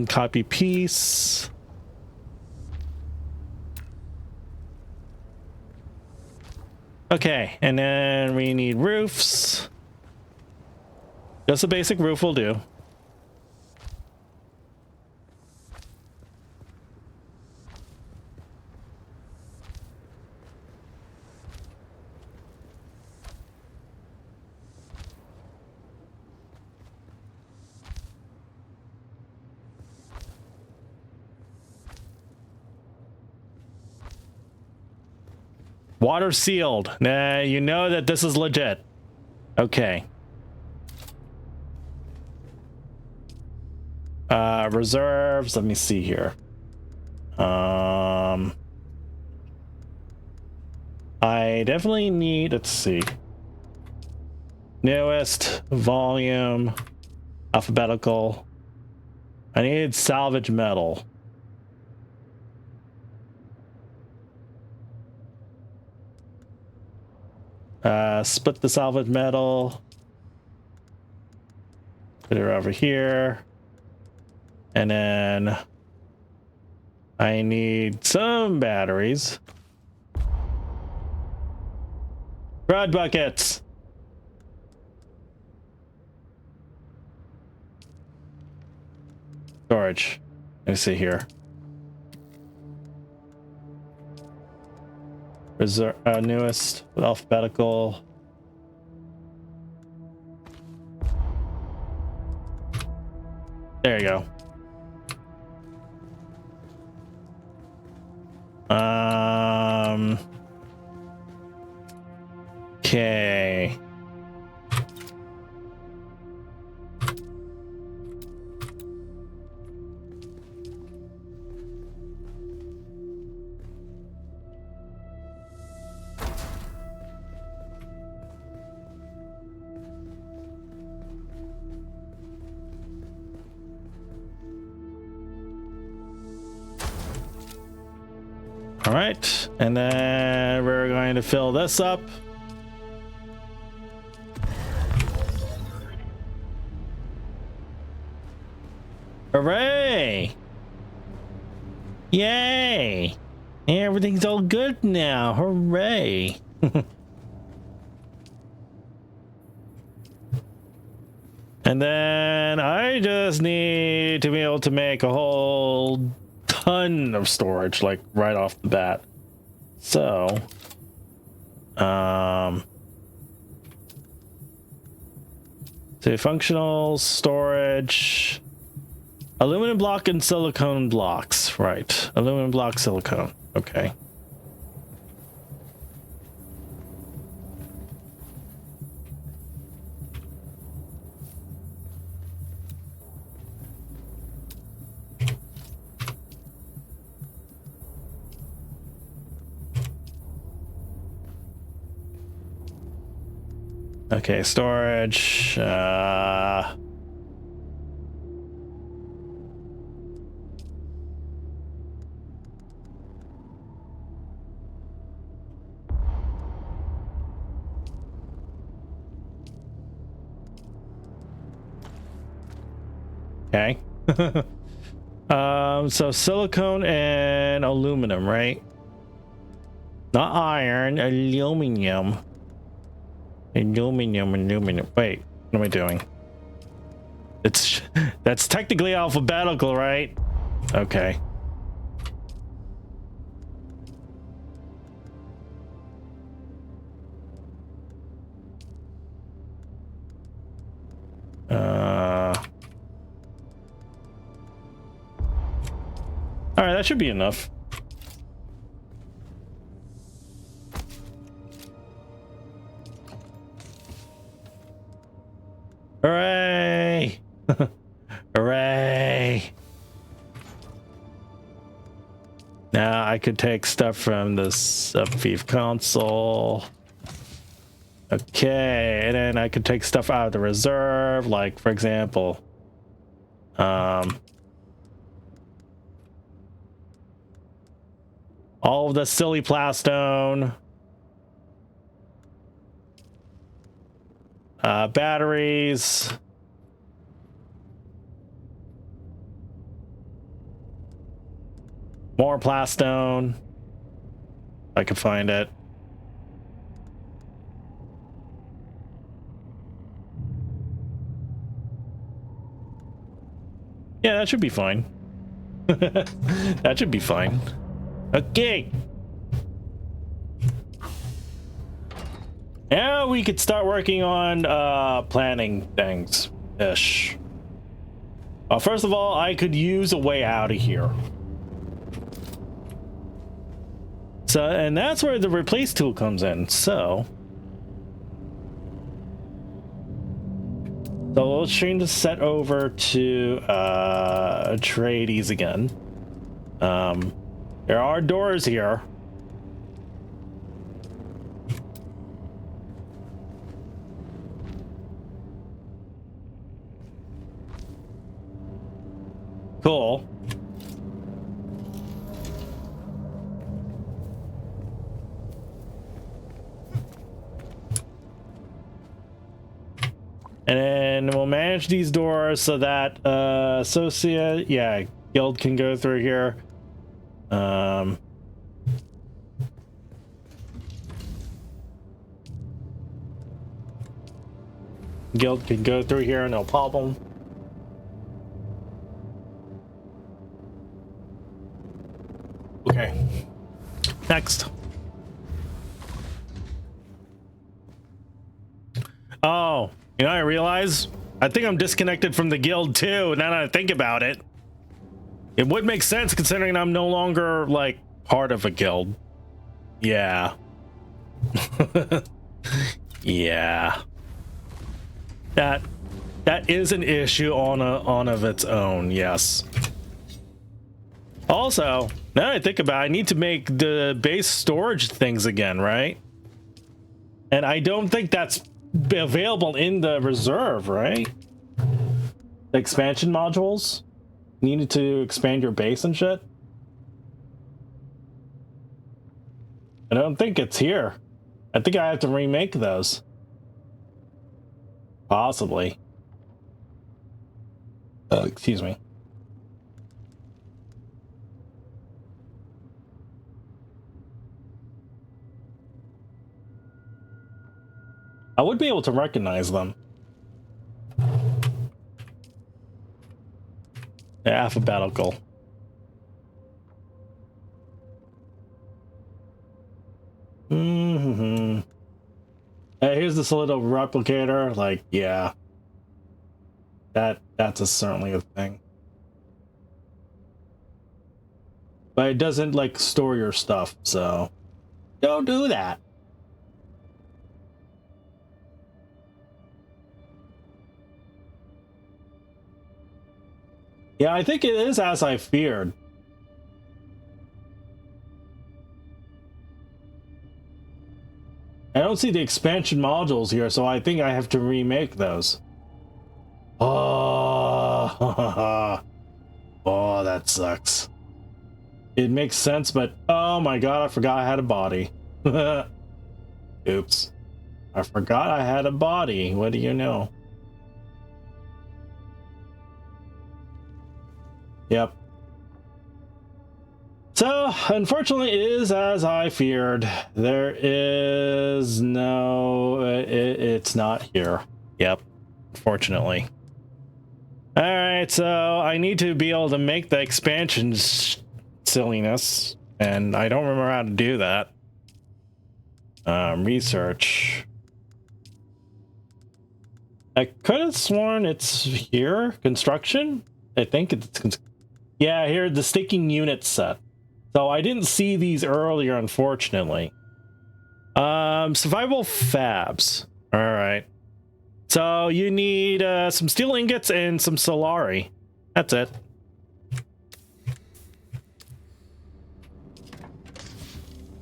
Copy piece. Okay, and then we need roofs. Just a basic roof will do. Water sealed. Nah, you know that this is legit. Okay. Reserves. Let me see here. I definitely need, let's see. Newest, volume, alphabetical. I need salvage metal. Split the salvage metal. Put it over here. And then I need some batteries. Crud buckets. Storage. Let me see here. Reserve, newest, alphabetical. There you go. Okay. All right, and then we're going to fill this up. Hooray! Yay! Everything's all good now. Hooray! And then I just need to be able to make a whole ton of storage, like right off the bat. So, so functional storage, aluminum block and silicone blocks, right? Aluminum block, silicone. Okay. Okay, storage. Okay. So silicone and aluminum, right? Not iron, aluminum. Aluminum. Wait, what am I doing? That's technically alphabetical, right? Okay. All right, that should be enough. Hooray! Hooray! Now I could take stuff from this Thief console. Okay, and then I could take stuff out of the reserve, like for example, all of the silly plastone, batteries, more plastone, if I can find it. Yeah, that should be fine. That should be fine. Okay. Now we could start working on planning things ish. First of all, I could use a way out of here. So, and that's where the replace tool comes in. So let's change the set over to Atreides again. There are doors here. Cool. And then we'll manage these doors so that associate, yeah, guild can go through here. Guild can go through here, no problem. Okay. Next. Oh, you know, I realize I think I'm disconnected from the guild too, now that I think about it. It would make sense considering I'm no longer like part of a guild. Yeah. Yeah. That is an issue on of its own, yes. Also, now that I think about it, I need to make the base storage things again, right? And I don't think that's available in the reserve, right? The expansion modules? Needed to expand your base and shit? I don't think it's here. I think I have to remake those. Possibly. Excuse me. I would be able to recognize them. Alphabetical. Here's this little replicator. Like, yeah, that's certainly a thing. But it doesn't like store your stuff, so don't do that. Yeah, I think it is as I feared. I don't see the expansion modules here, so I think I have to remake those. Oh, oh, that sucks. It makes sense, but oh my god, I forgot I had a body. Oops. I forgot I had a body. What do you know? Yep. So, unfortunately, it is as I feared. There is no... it's not here. Yep. Unfortunately. Alright, so I need to be able to make the expansion silliness. And I don't remember how to do that. Research. I could have sworn it's here. Construction? I think it's... Yeah, here, the staking unit set. So I didn't see these earlier, unfortunately. Survival fabs. All right. So you need some steel ingots and some solari. That's it.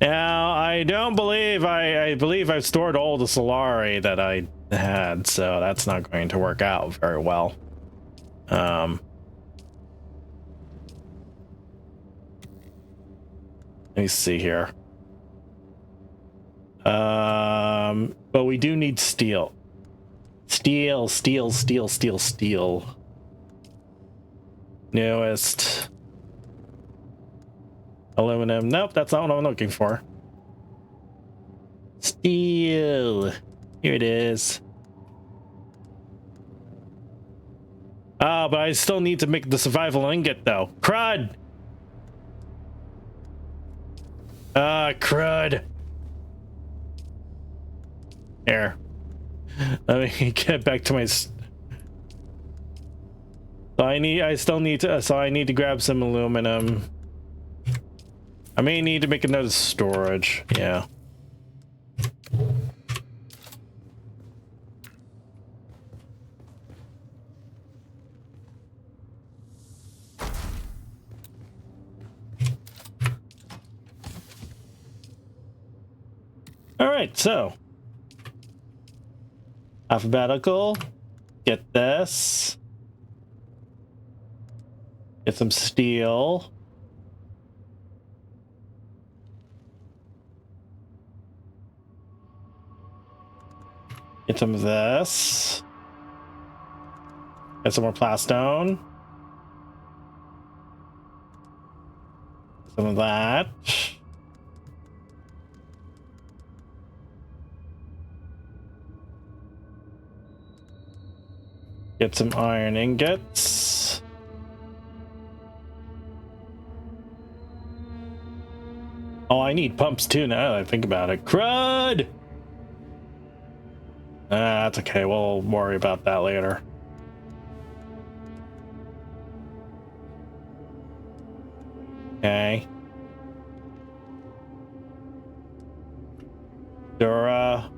Now, I don't believe I believe I've stored all the solari that I had, so that's not going to work out very well. Let me see here. But we do need steel. Steel. Newest. Aluminum. Nope, that's not what I'm looking for. Steel. Here it is. Ah, but I still need to make the survival ingot, though. Crud! Ah, crud. Here. Let me get back to my... So I still need to... So I need to grab some aluminum. I may need to make another storage. Yeah. All right, so alphabetical, get this, get some steel, get some of this, get some more plastone, some of that. Get some iron ingots. Oh, I need pumps too now that I think about it. Crud! That's okay. We'll worry about that later. Okay. Dura.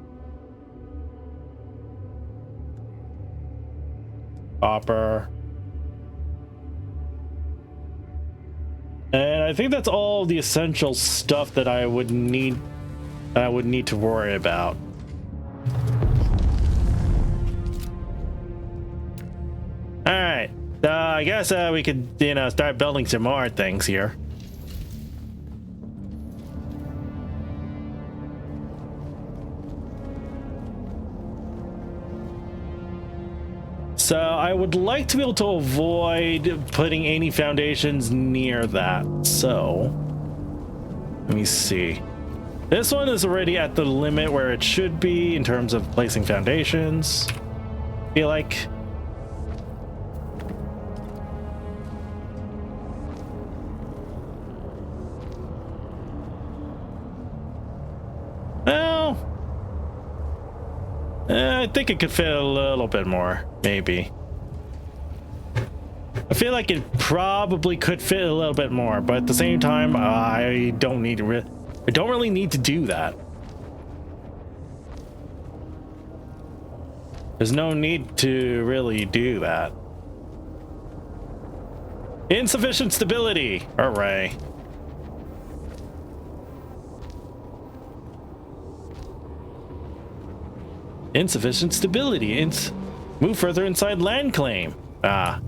Copper. And I think that's all the essential stuff that I would need to worry about. All right. I guess we could, start building some more things here. So I would like to be able to avoid putting any foundations near that. So let me see. This one is already at the limit where it should be in terms of placing foundations. I feel like. Well, I think it could fit a little bit more, maybe. I feel like it probably could fit a little bit more, but at the same time, I don't really need to do that. There's no need to really do that. Insufficient stability. Hooray. Insufficient stability. Move further inside land claim. Ah.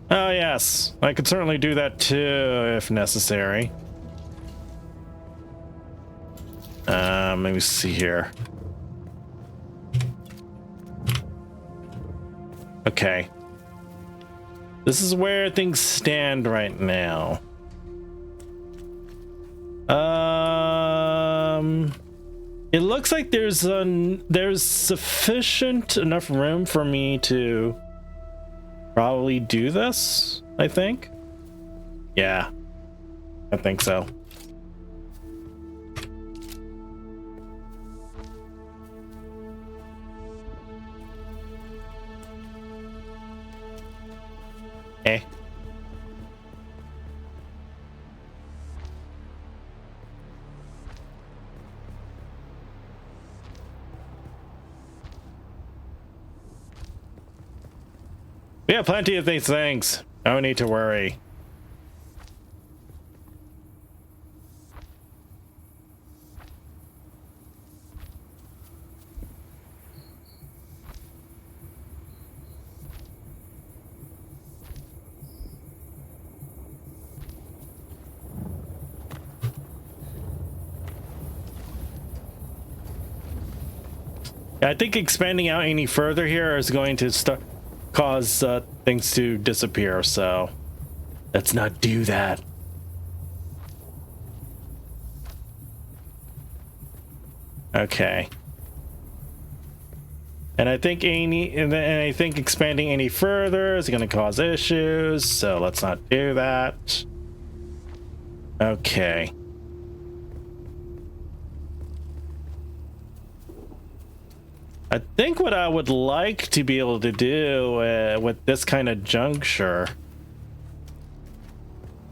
Oh yes, I could certainly do that too if necessary. Let me see here. Okay. This is where things stand right now. It looks like there's sufficient enough room for me to probably do this, I think. Yeah, I think so. Eh. We have plenty of these things. No need to worry. I think expanding out any further here is going to cause things to disappear, so let's not do that. Okay. And I think expanding any further is going to cause issues, so let's not do that. Okay. I think what I would like to be able to do with this kind of juncture,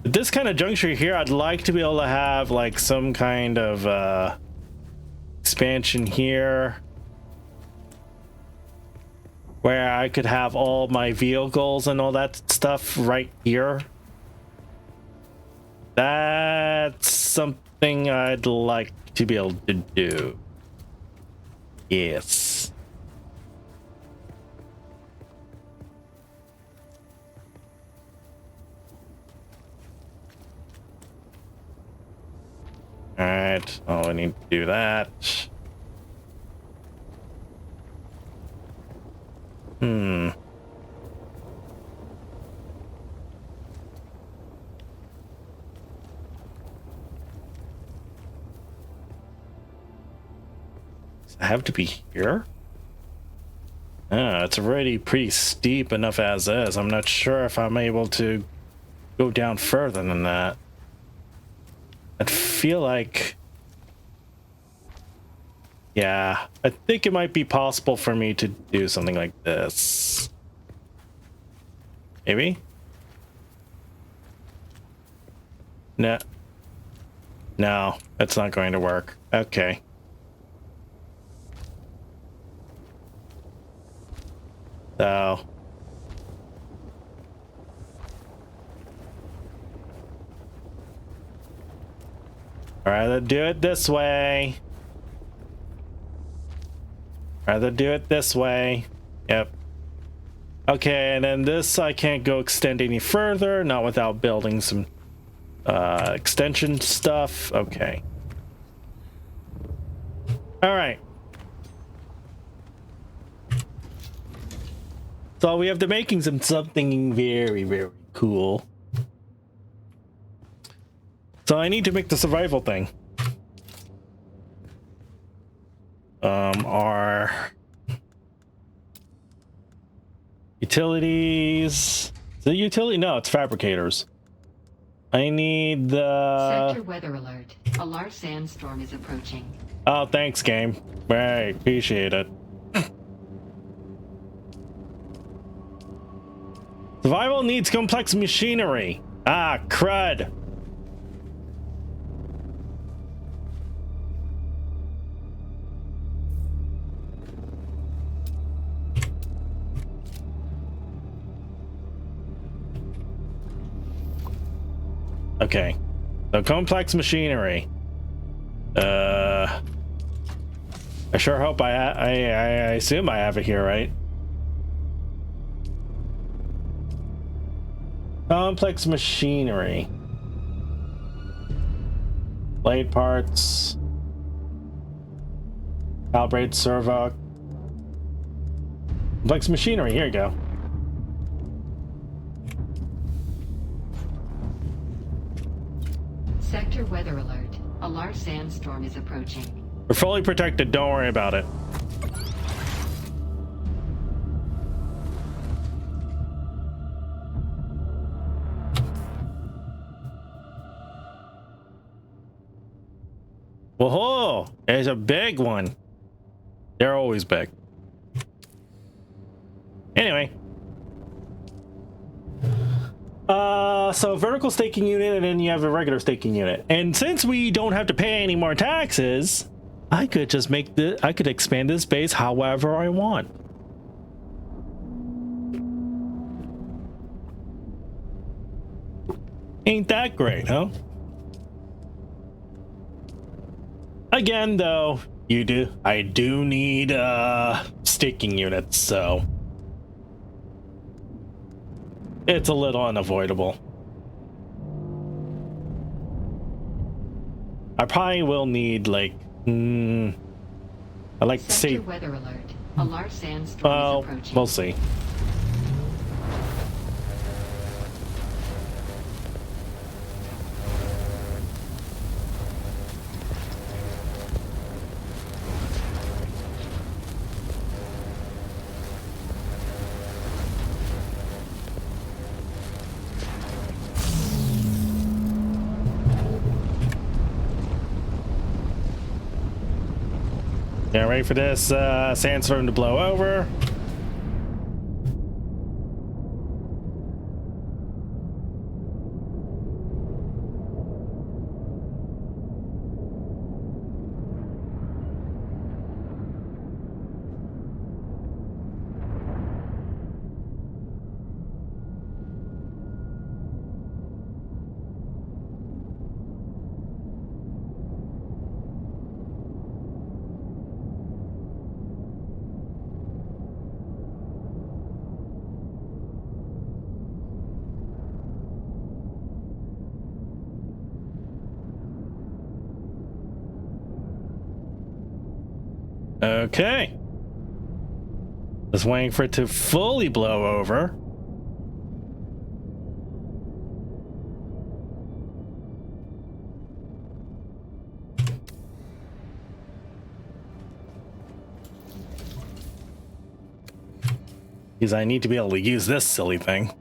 here, I'd like to be able to have like some kind of expansion here where I could have all my vehicles and all that stuff right here. That's something I'd like to be able to do. Yes. All right. Oh, I need to do that. Does it have to be here? It's already pretty steep enough as is. I'm not sure if I'm able to go down further than that. I feel like, yeah, I think it might be possible for me to do something like this. Maybe? No. No, it's not going to work. Okay. So. Rather do it this way. Yep. Okay, and then this I can't go extend any further, not without building some extension stuff. Okay. All right. So we have the makings of something very, very cool. So I need to make the survival thing. Our utilities. Is it utility? No, it's fabricators. I need the Sector weather alert. A large sandstorm is approaching. Oh, thanks, game. Right, appreciate it. Survival needs complex machinery. Ah, crud. Okay, so complex machinery. I sure hope I assume I have it here, right? Complex machinery. Blade parts. Calibrate servo. Complex machinery. Here you go. Sector weather alert. A large sandstorm is approaching. We're fully protected. Don't worry about it. Whoa! There's a big one. They're always big. Anyway. So vertical staking unit, and then you have a regular staking unit. And since we don't have to pay any more taxes, I could just I could expand this base however I want. Ain't that great, huh? Again, though, I do need staking units, so it's a little unavoidable. I probably will need like I like to say weather alert. A large sandstorm is approaching. We'll see. Yeah, ready for this sandstorm to blow over. Okay. Just waiting for it to fully blow over. Because I need to be able to use this silly thing.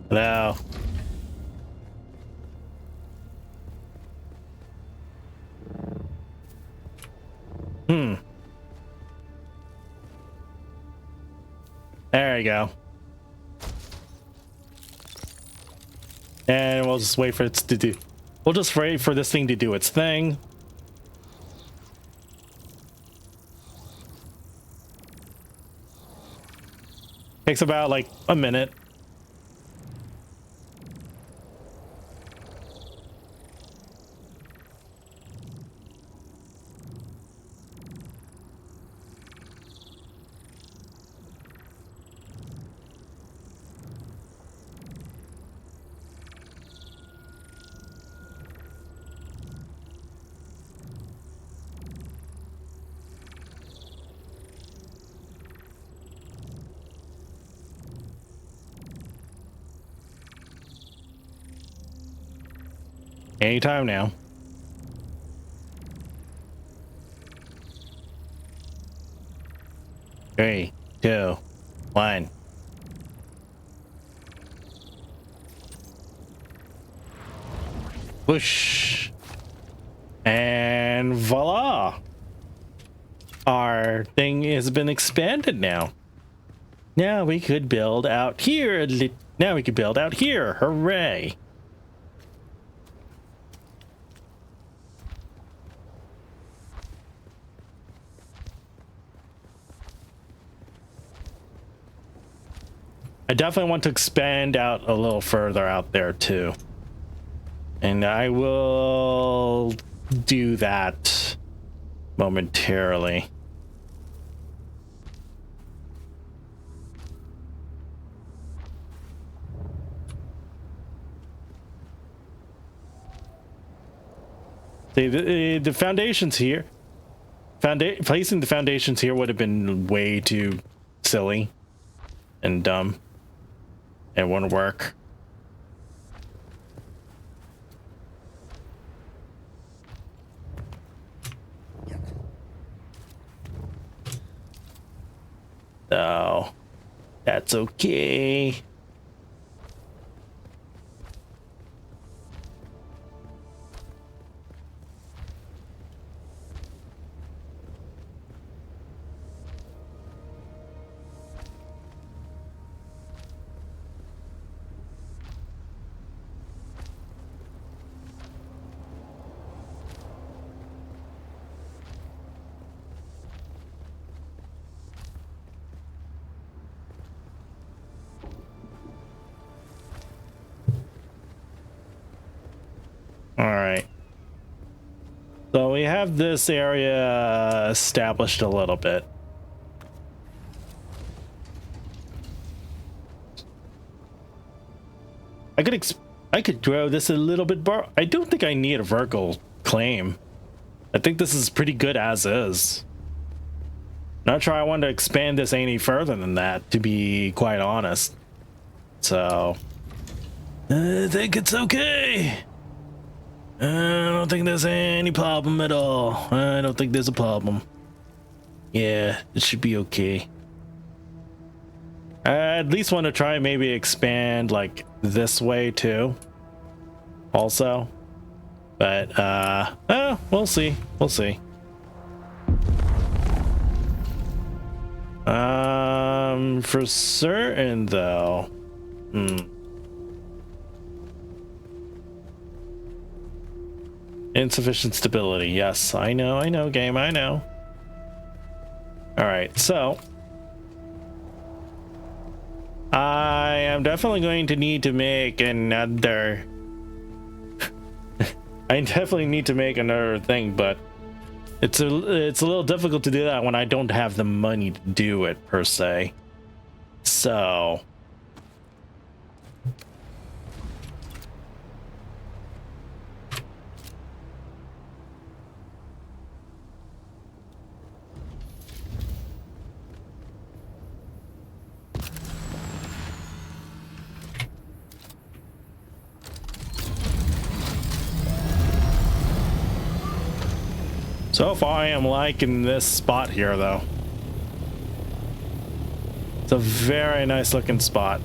Hello. There you go. And we'll just wait for it to do. We'll just wait for this thing to do its thing. Takes about like a minute. Anytime now. Three, two, one. Whoosh. And voila. Our thing has been expanded now. Now we could build out here. Now we could build out here. Hooray. I definitely want to expand out a little further out there too. And I will do that momentarily. The foundations here, placing the foundations here would have been way too silly and dumb. It wouldn't work. Oh, that's okay. All right. So we have this area established a little bit. I could grow this a little bit more. I don't think I need a vertical claim. I think this is pretty good as is. Not sure I want to expand this any further than that, to be quite honest. So I think it's okay. I don't think there's any problem at all. I don't think there's a problem. Yeah, it should be okay. I at least want to try and maybe expand like this way too. Also. But we'll see. We'll see. For certain though. Insufficient stability. Yes, I know, game, I know. Alright, so I am definitely going to need to make another I definitely need to make another thing, but it's a little difficult to do that when I don't have the money to do it per se. So so far I am liking this spot here though. It's a very nice looking spot.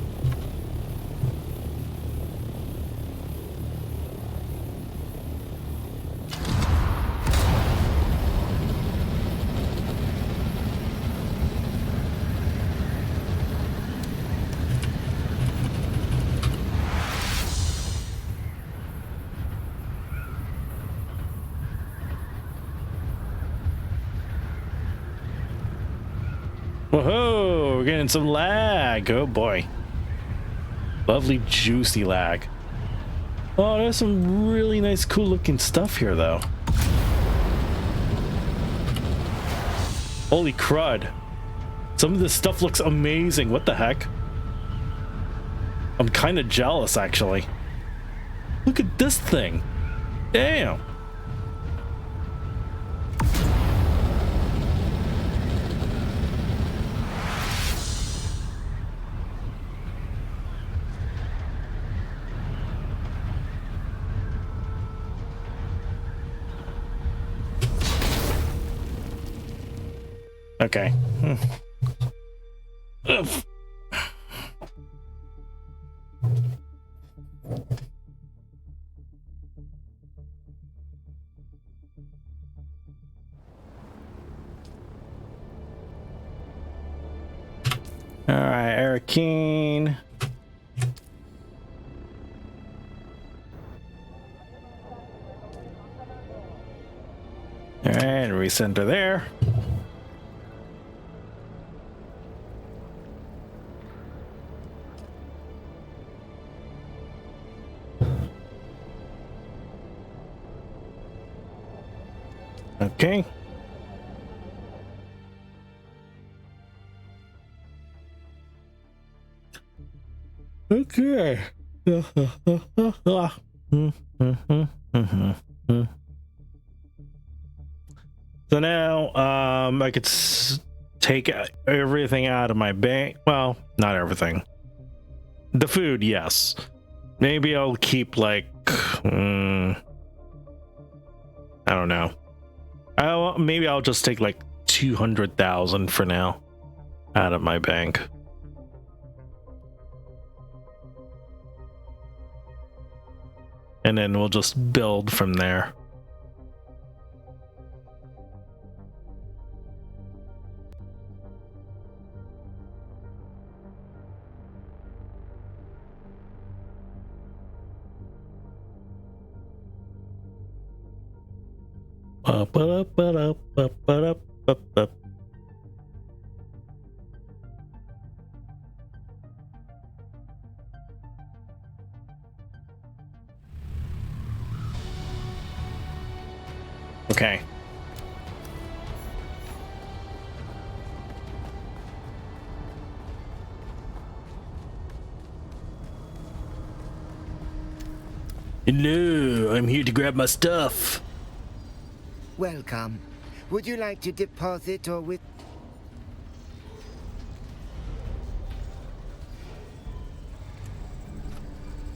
Whoa, we're getting some lag. Oh boy. Lovely juicy lag. Oh, there's some really nice cool looking stuff here though. Holy crud. Some of this stuff looks amazing. What the heck? I'm kind of jealous actually. Look at this thing. Damn. Okay. Ugh. All right, Arcane. All right, recenter there. Okay. Okay. So now, I could take everything out of my bank. Well, not everything. The food, yes. Maybe I'll keep like, I don't know. Maybe I'll just take like 200,000 for now out of my bank. And then we'll just build from there. Okay. Hello, I'm here to grab my stuff. Welcome. Would you like to deposit or with...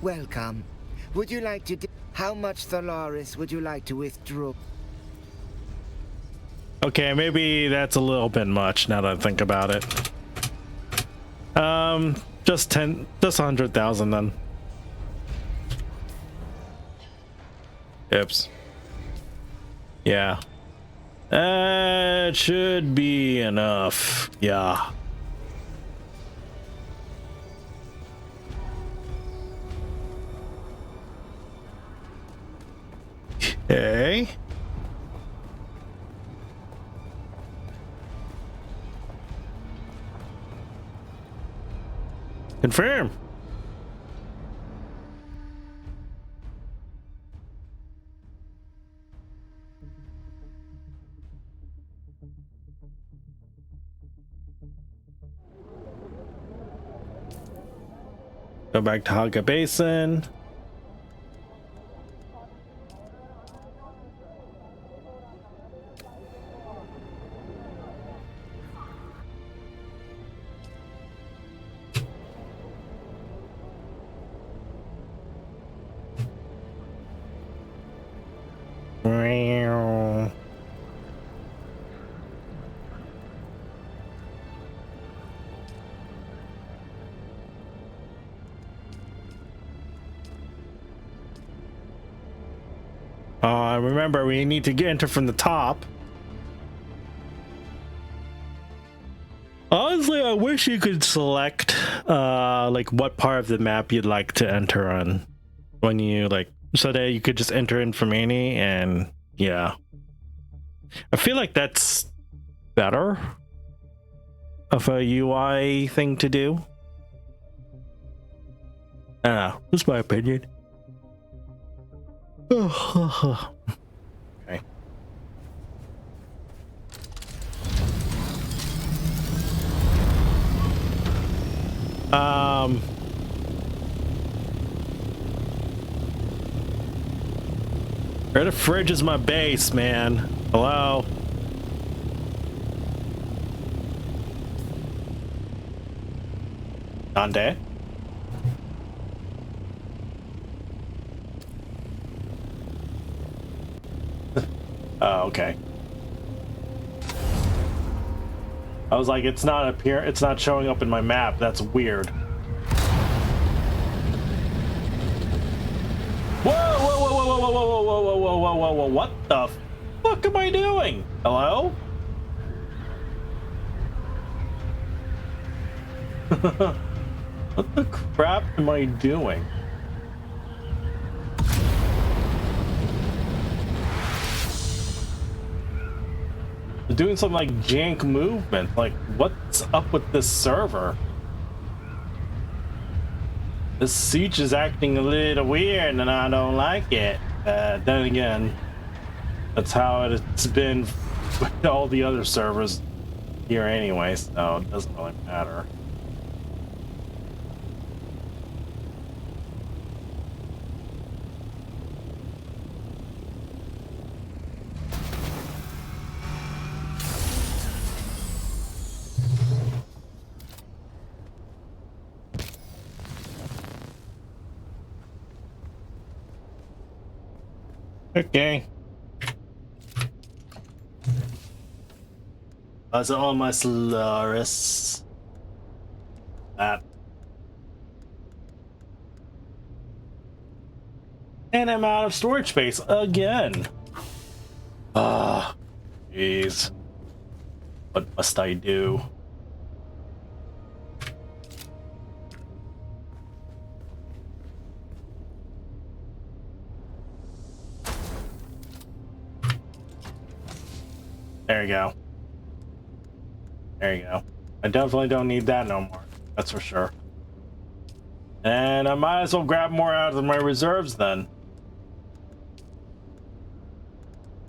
Welcome. Would you like to... How much Solaris would you like to withdraw? Okay, maybe that's a little bit much now that I think about it. Just 100,000 then. Oops. Yeah. That should be enough. Yeah. Okay. Confirm. Go back to Haga Basin. Remember, we need to enter from the top. Honestly, I wish you could select like what part of the map you'd like to enter on when you like, so that you could just enter in from any, and yeah. I feel like that's better of a UI thing to do. I don't know, just my opinion. Okay. Where the fridge is my base, man? Hello? Dante? Oh, okay. I was like, it's not showing up in my map. That's weird. Whoa, whoa, whoa, whoa, whoa, whoa, whoa, whoa, whoa, whoa, whoa, whoa, whoa, what the fuck am I doing? Hello? What the crap am I doing? Doing some like jank movement. Like, what's up with this server? This siege is acting a little weird and I don't like it. Then again, that's how it's been with all the other servers here anyway, so it doesn't really matter. Okay. That's all my Solaris. That. And I'm out of storage space again. Ah, jeez. What must I do? There you go. There you go. I definitely don't need that no more. That's for sure. And I might as well grab more out of my reserves then.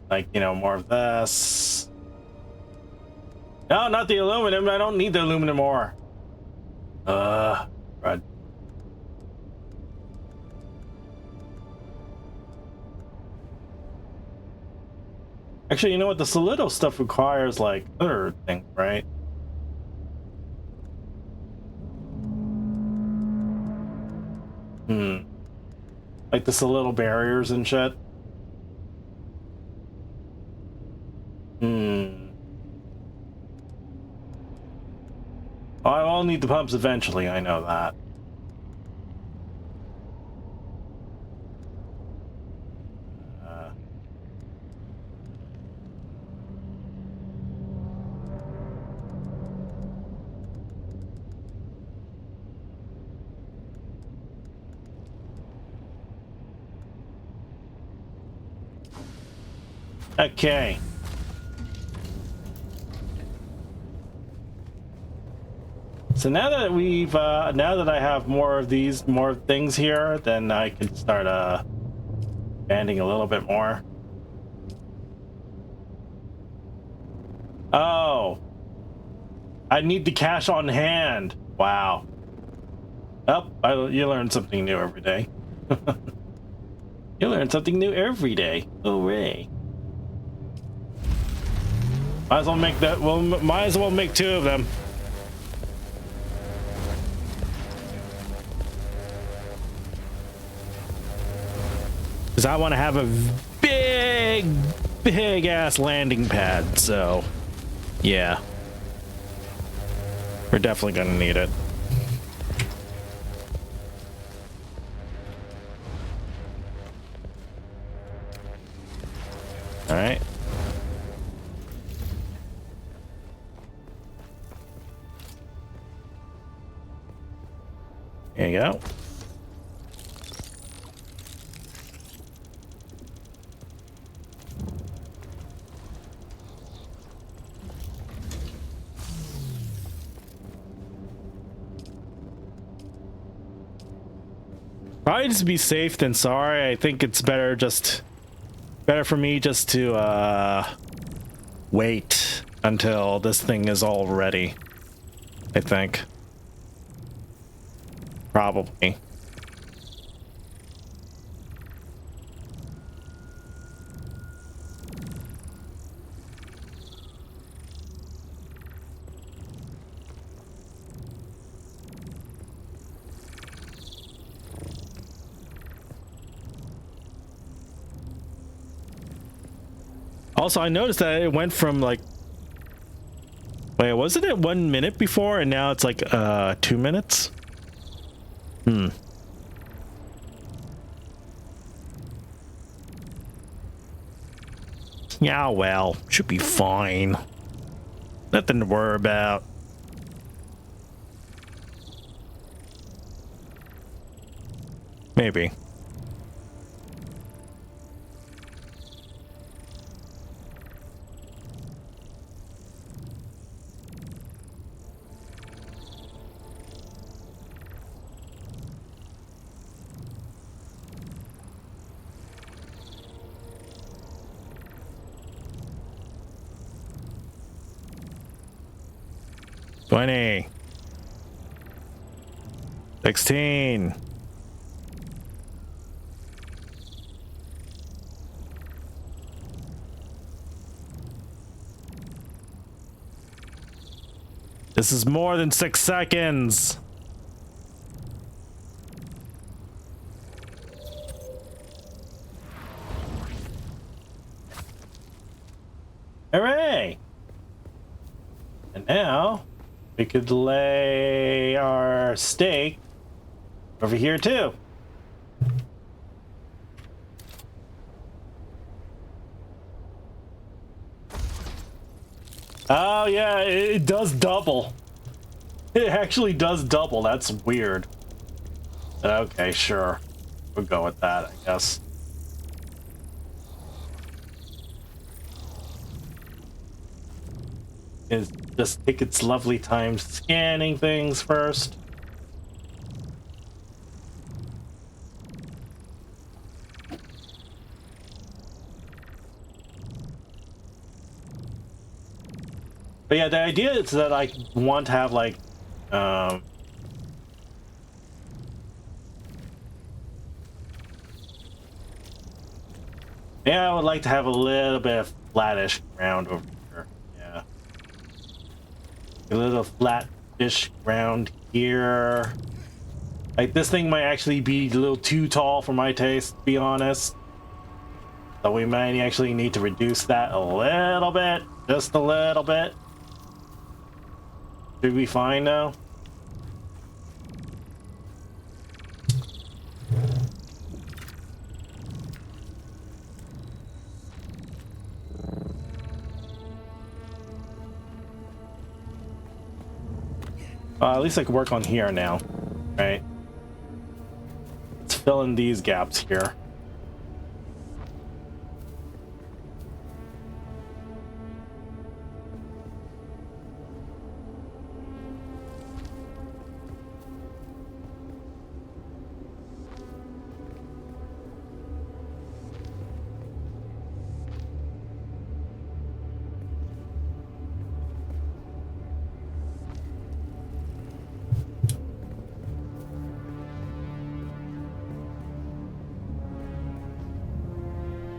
Like, you know, more of this. No, not the aluminum. I don't need the aluminum ore. Right. Actually, you know what? The Solido stuff requires, like, other things, right? Like the Solido barriers and shit. Oh, I will need the pumps eventually, I know that. Okay. So now that we've now that I have more things here, then I can start banding a little bit more. Oh, I need the cash on hand. Wow. Oh, you learn something new every day. You learn something new every day. Hooray. Might as well make that. Well, might as well make two of them. Because I want to have a big ass landing pad. So, yeah, we're definitely gonna need it. All right. There you go. Probably just be safe than sorry. I think it's better for me just to wait until this thing is all ready. I think. Probably. Also, I noticed that it went from like, wait, wasn't it 1 minute before and now it's like 2 minutes? Yeah, well, should be fine. Nothing to worry about. Maybe. $20, $16. This is more than 6 seconds. Now we could lay our stake over here too. Oh yeah, it does double. It actually does double. That's weird. Okay, sure. We'll go with that, I guess. Is just take its lovely time scanning things first. But yeah, the idea is that I want to have like yeah, I would like to have a little bit of flattish ground over here. Yeah. A little flattish ground here. Like this thing might actually be a little too tall for my taste, to be honest. So we might actually need to reduce that a little bit. Just a little bit. Should be fine now. At least I can work on here now, right? Let's fill in these gaps here.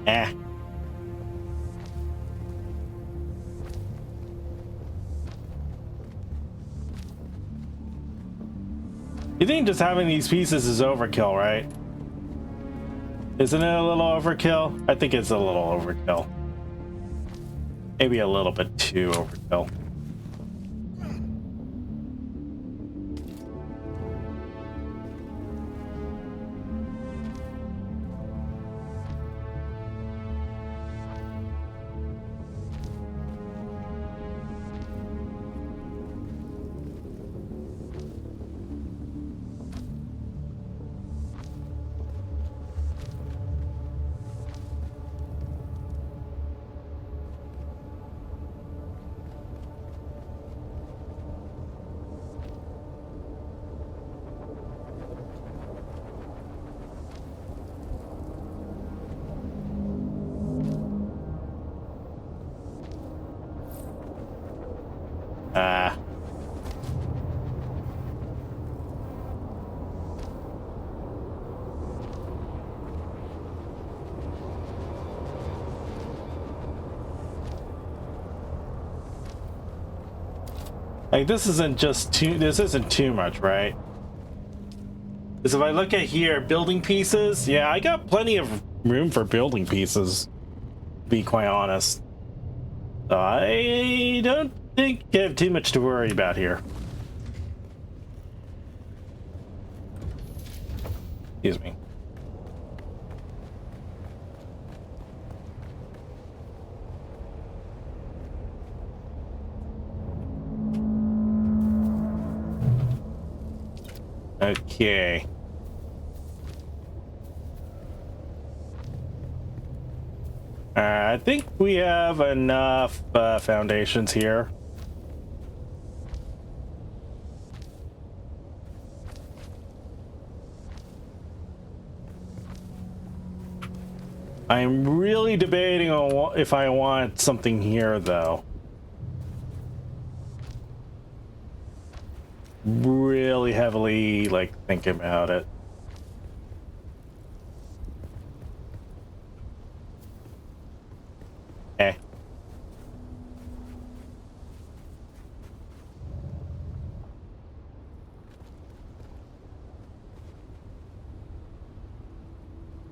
Eh. You think just having these pieces is overkill, right? Isn't it a little overkill? I think it's a little overkill. Maybe a little bit too overkill. Like this isn't too much, right? Because if I look at here, building pieces, yeah, I got plenty of room for building pieces, to be quite honest. So I don't think I have too much to worry about here. Excuse me. Okay. I think we have enough foundations here. I'm really debating on if I want something here, though. Really heavily, like, thinking about it. Eh.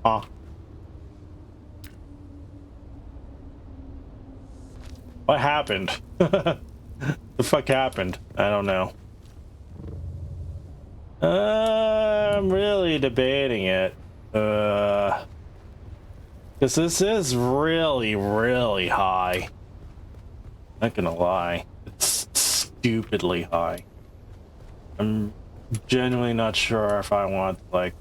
Huh. What happened? The fuck happened? I don't know. I'm really debating it. Because this is really, really high. Not gonna lie. It's stupidly high. I'm genuinely not sure if I want, like...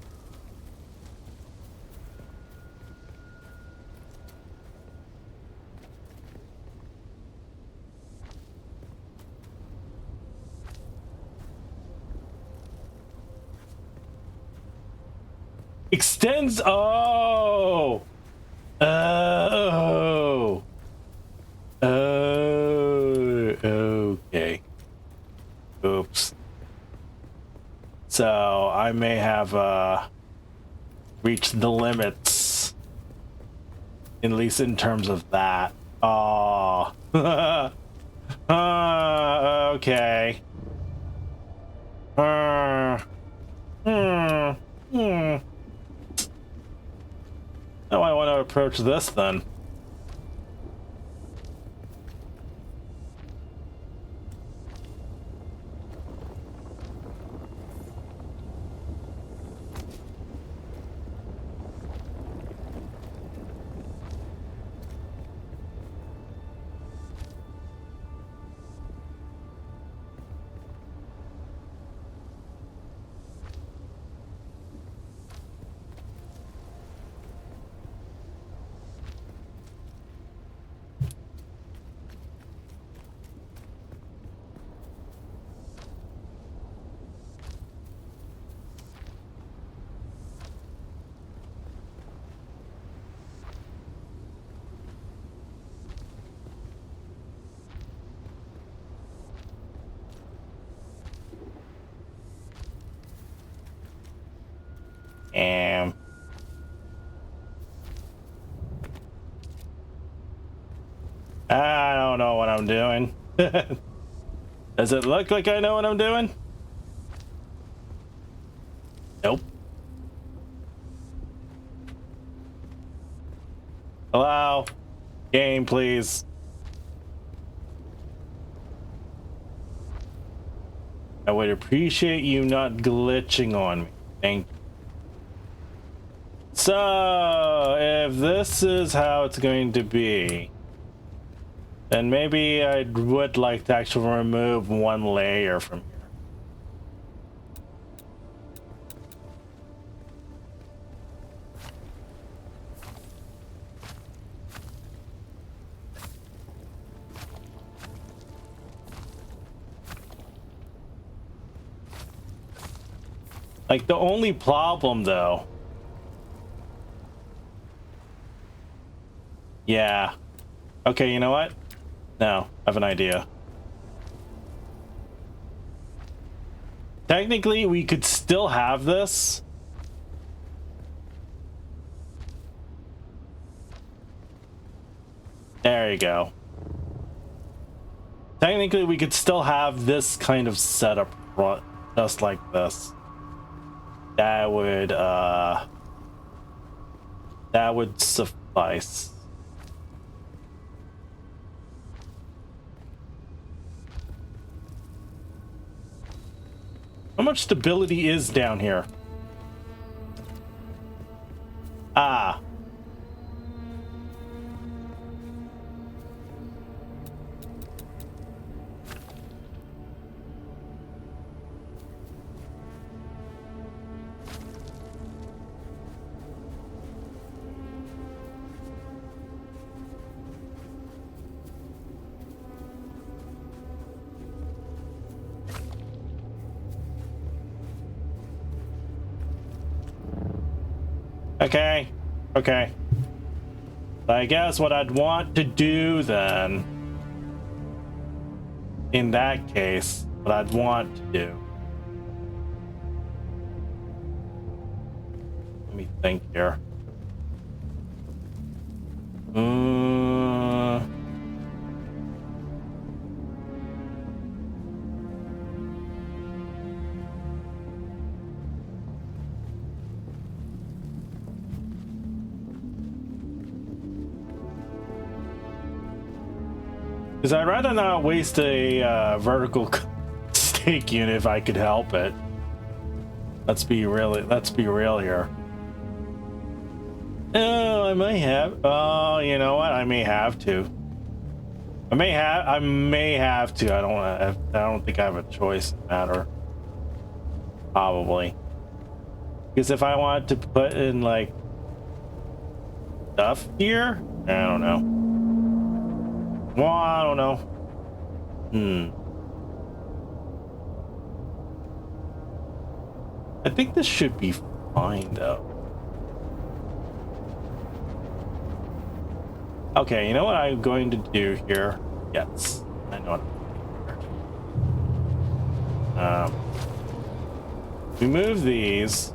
Extends. Oh. Oh. Oh. Okay. Oops. So I may have reached the limits, at least in terms of that. Oh. Okay. How do I want to approach this then? I don't know what I'm doing. Does it look like I know what I'm doing? Nope. Hello? Game, please. I would appreciate you not glitching on me. Thank you. So, if this is how it's going to be, then maybe I would like to actually remove one layer from here. Like, the only problem, though... Yeah. Okay, you know what? No, I have an idea. Technically, we could still have this. There you go. Technically, we could still have this kind of setup just like this. That would suffice. How much stability is down here? Ah. Okay, okay. I guess what I'd want to do then, in that case, what I'd want to do. Let me think here. Because I'd rather not waste a vertical stake unit if I could help it. Let's be real here. Oh, I may have. Oh, you know what? I may have to. I may have to. I don't think I have a choice in the matter. Probably. Because if I want to put in like stuff here, I don't know. Well, I don't know. I think this should be fine though. Okay, you know what I'm going to do here? Yes, I know what I'm doing here. Remove these.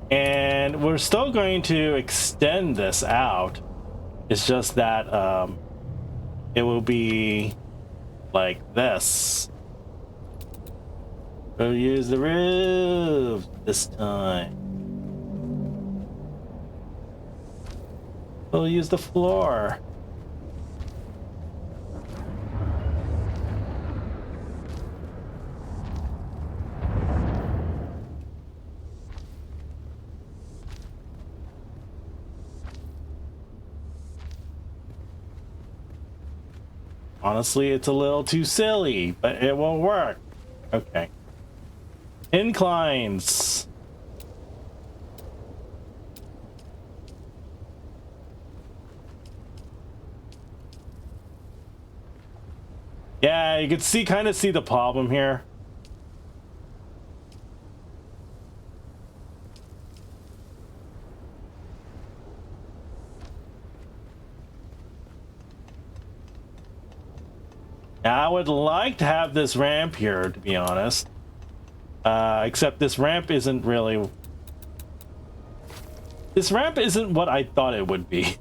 And we're still going to extend this out. It's just that it will be like this. We'll use the roof this time. We'll use the floor. Honestly, it's a little too silly, but it will work. Okay. Inclines. Yeah, you can kind of see the problem here. I would like to have this ramp here, to be honest. Except this ramp isn't really... This ramp isn't what I thought it would be.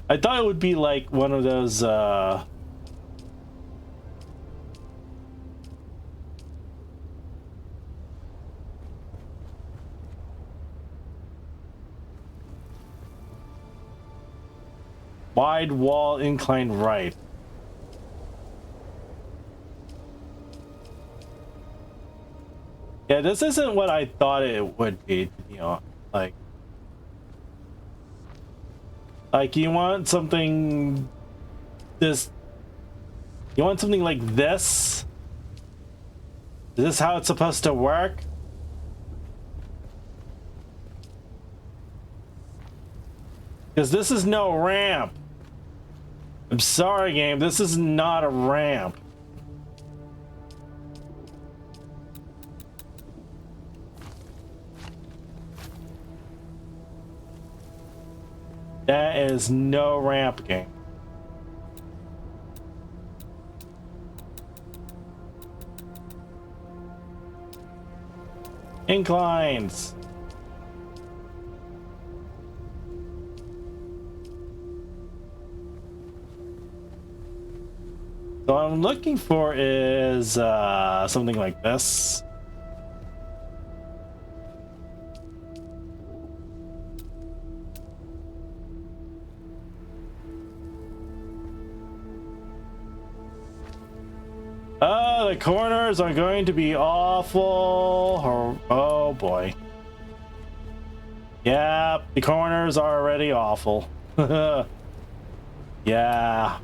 I thought it would be like one of those... wide wall incline right. Yeah, this isn't what I thought it would be, to be honest. Like you want something this, you want something like this? Is this how it's supposed to work? Because this is no ramp. I'm sorry, game, this is not a ramp. That is no ramp, game. Inclines. So what I'm looking for is something like this. Oh, the corners are going to be awful. Oh boy. Yeah, the corners are already awful. Yeah.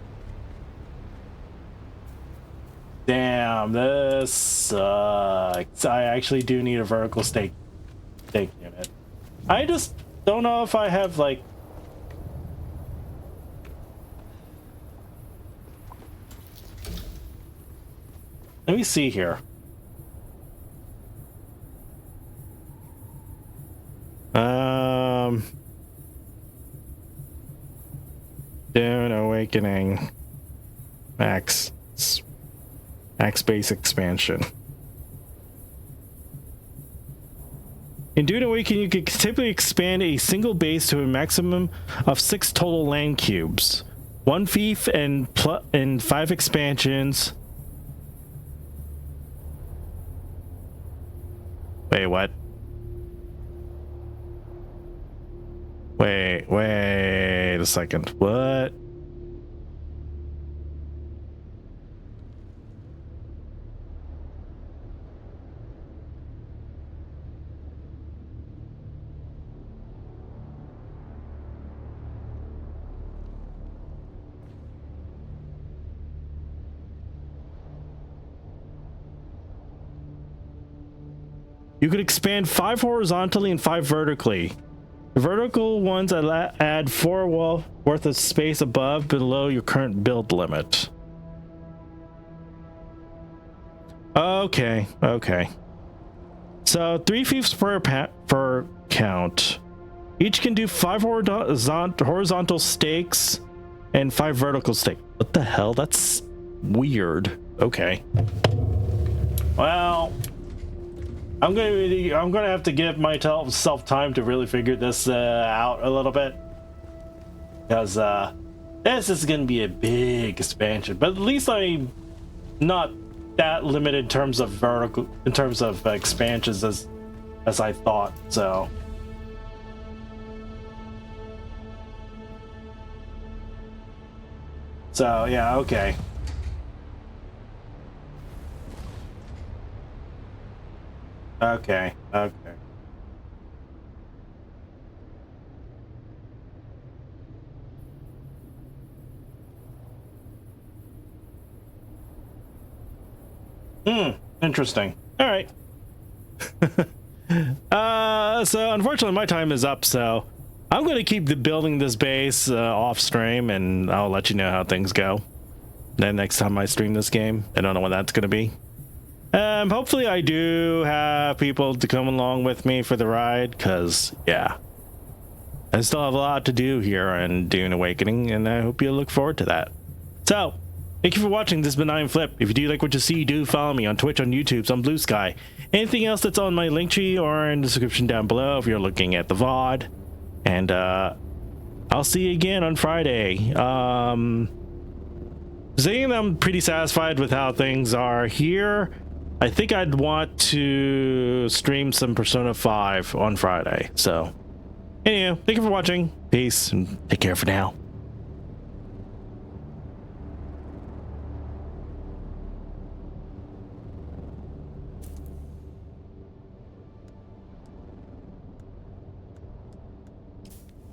Damn, this sucks. I actually do need a vertical stake unit. I just don't know if I have like... Let me see here. Dune Awakening. Max base expansion. In Dune Awakening, you can typically expand a single base to a maximum of 6 total land cubes. 1 fief and 5 expansions. Wait, what? Wait a second. What? You could expand 5 horizontally and 5 vertically. The vertical ones add 4 wall worth of space above below your current build limit. Okay. So 3 fiefs per count. Each can do 5 horizontal stakes and 5 vertical stakes. What the hell? That's weird. Okay. Well, I'm gonna have to give myself time to really figure this out a little bit, because this is gonna be a big expansion. But at least I'm not that limited in terms of expansions as I thought. So yeah, okay. Okay. Interesting. All right. So unfortunately my time is up, so I'm going to keep building this base off stream, and I'll let you know how things go. Then next time I stream this game, I don't know when that's going to be. Hopefully I do have people to come along with me for the ride, because yeah, I still have a lot to do here in Dune Awakening, and I hope you look forward to that. So thank you for watching. This has been iamflip. If you do like what you see, do follow me on Twitch, on YouTube, on Blue Sky. Anything else that's on my link tree or in the description down below if you're looking at the VOD. And I'll see you again on Friday. Saying I'm pretty satisfied with how things are here. I think I'd want to stream some Persona 5 on Friday. So, anyway, thank you for watching. Peace, and take care for now.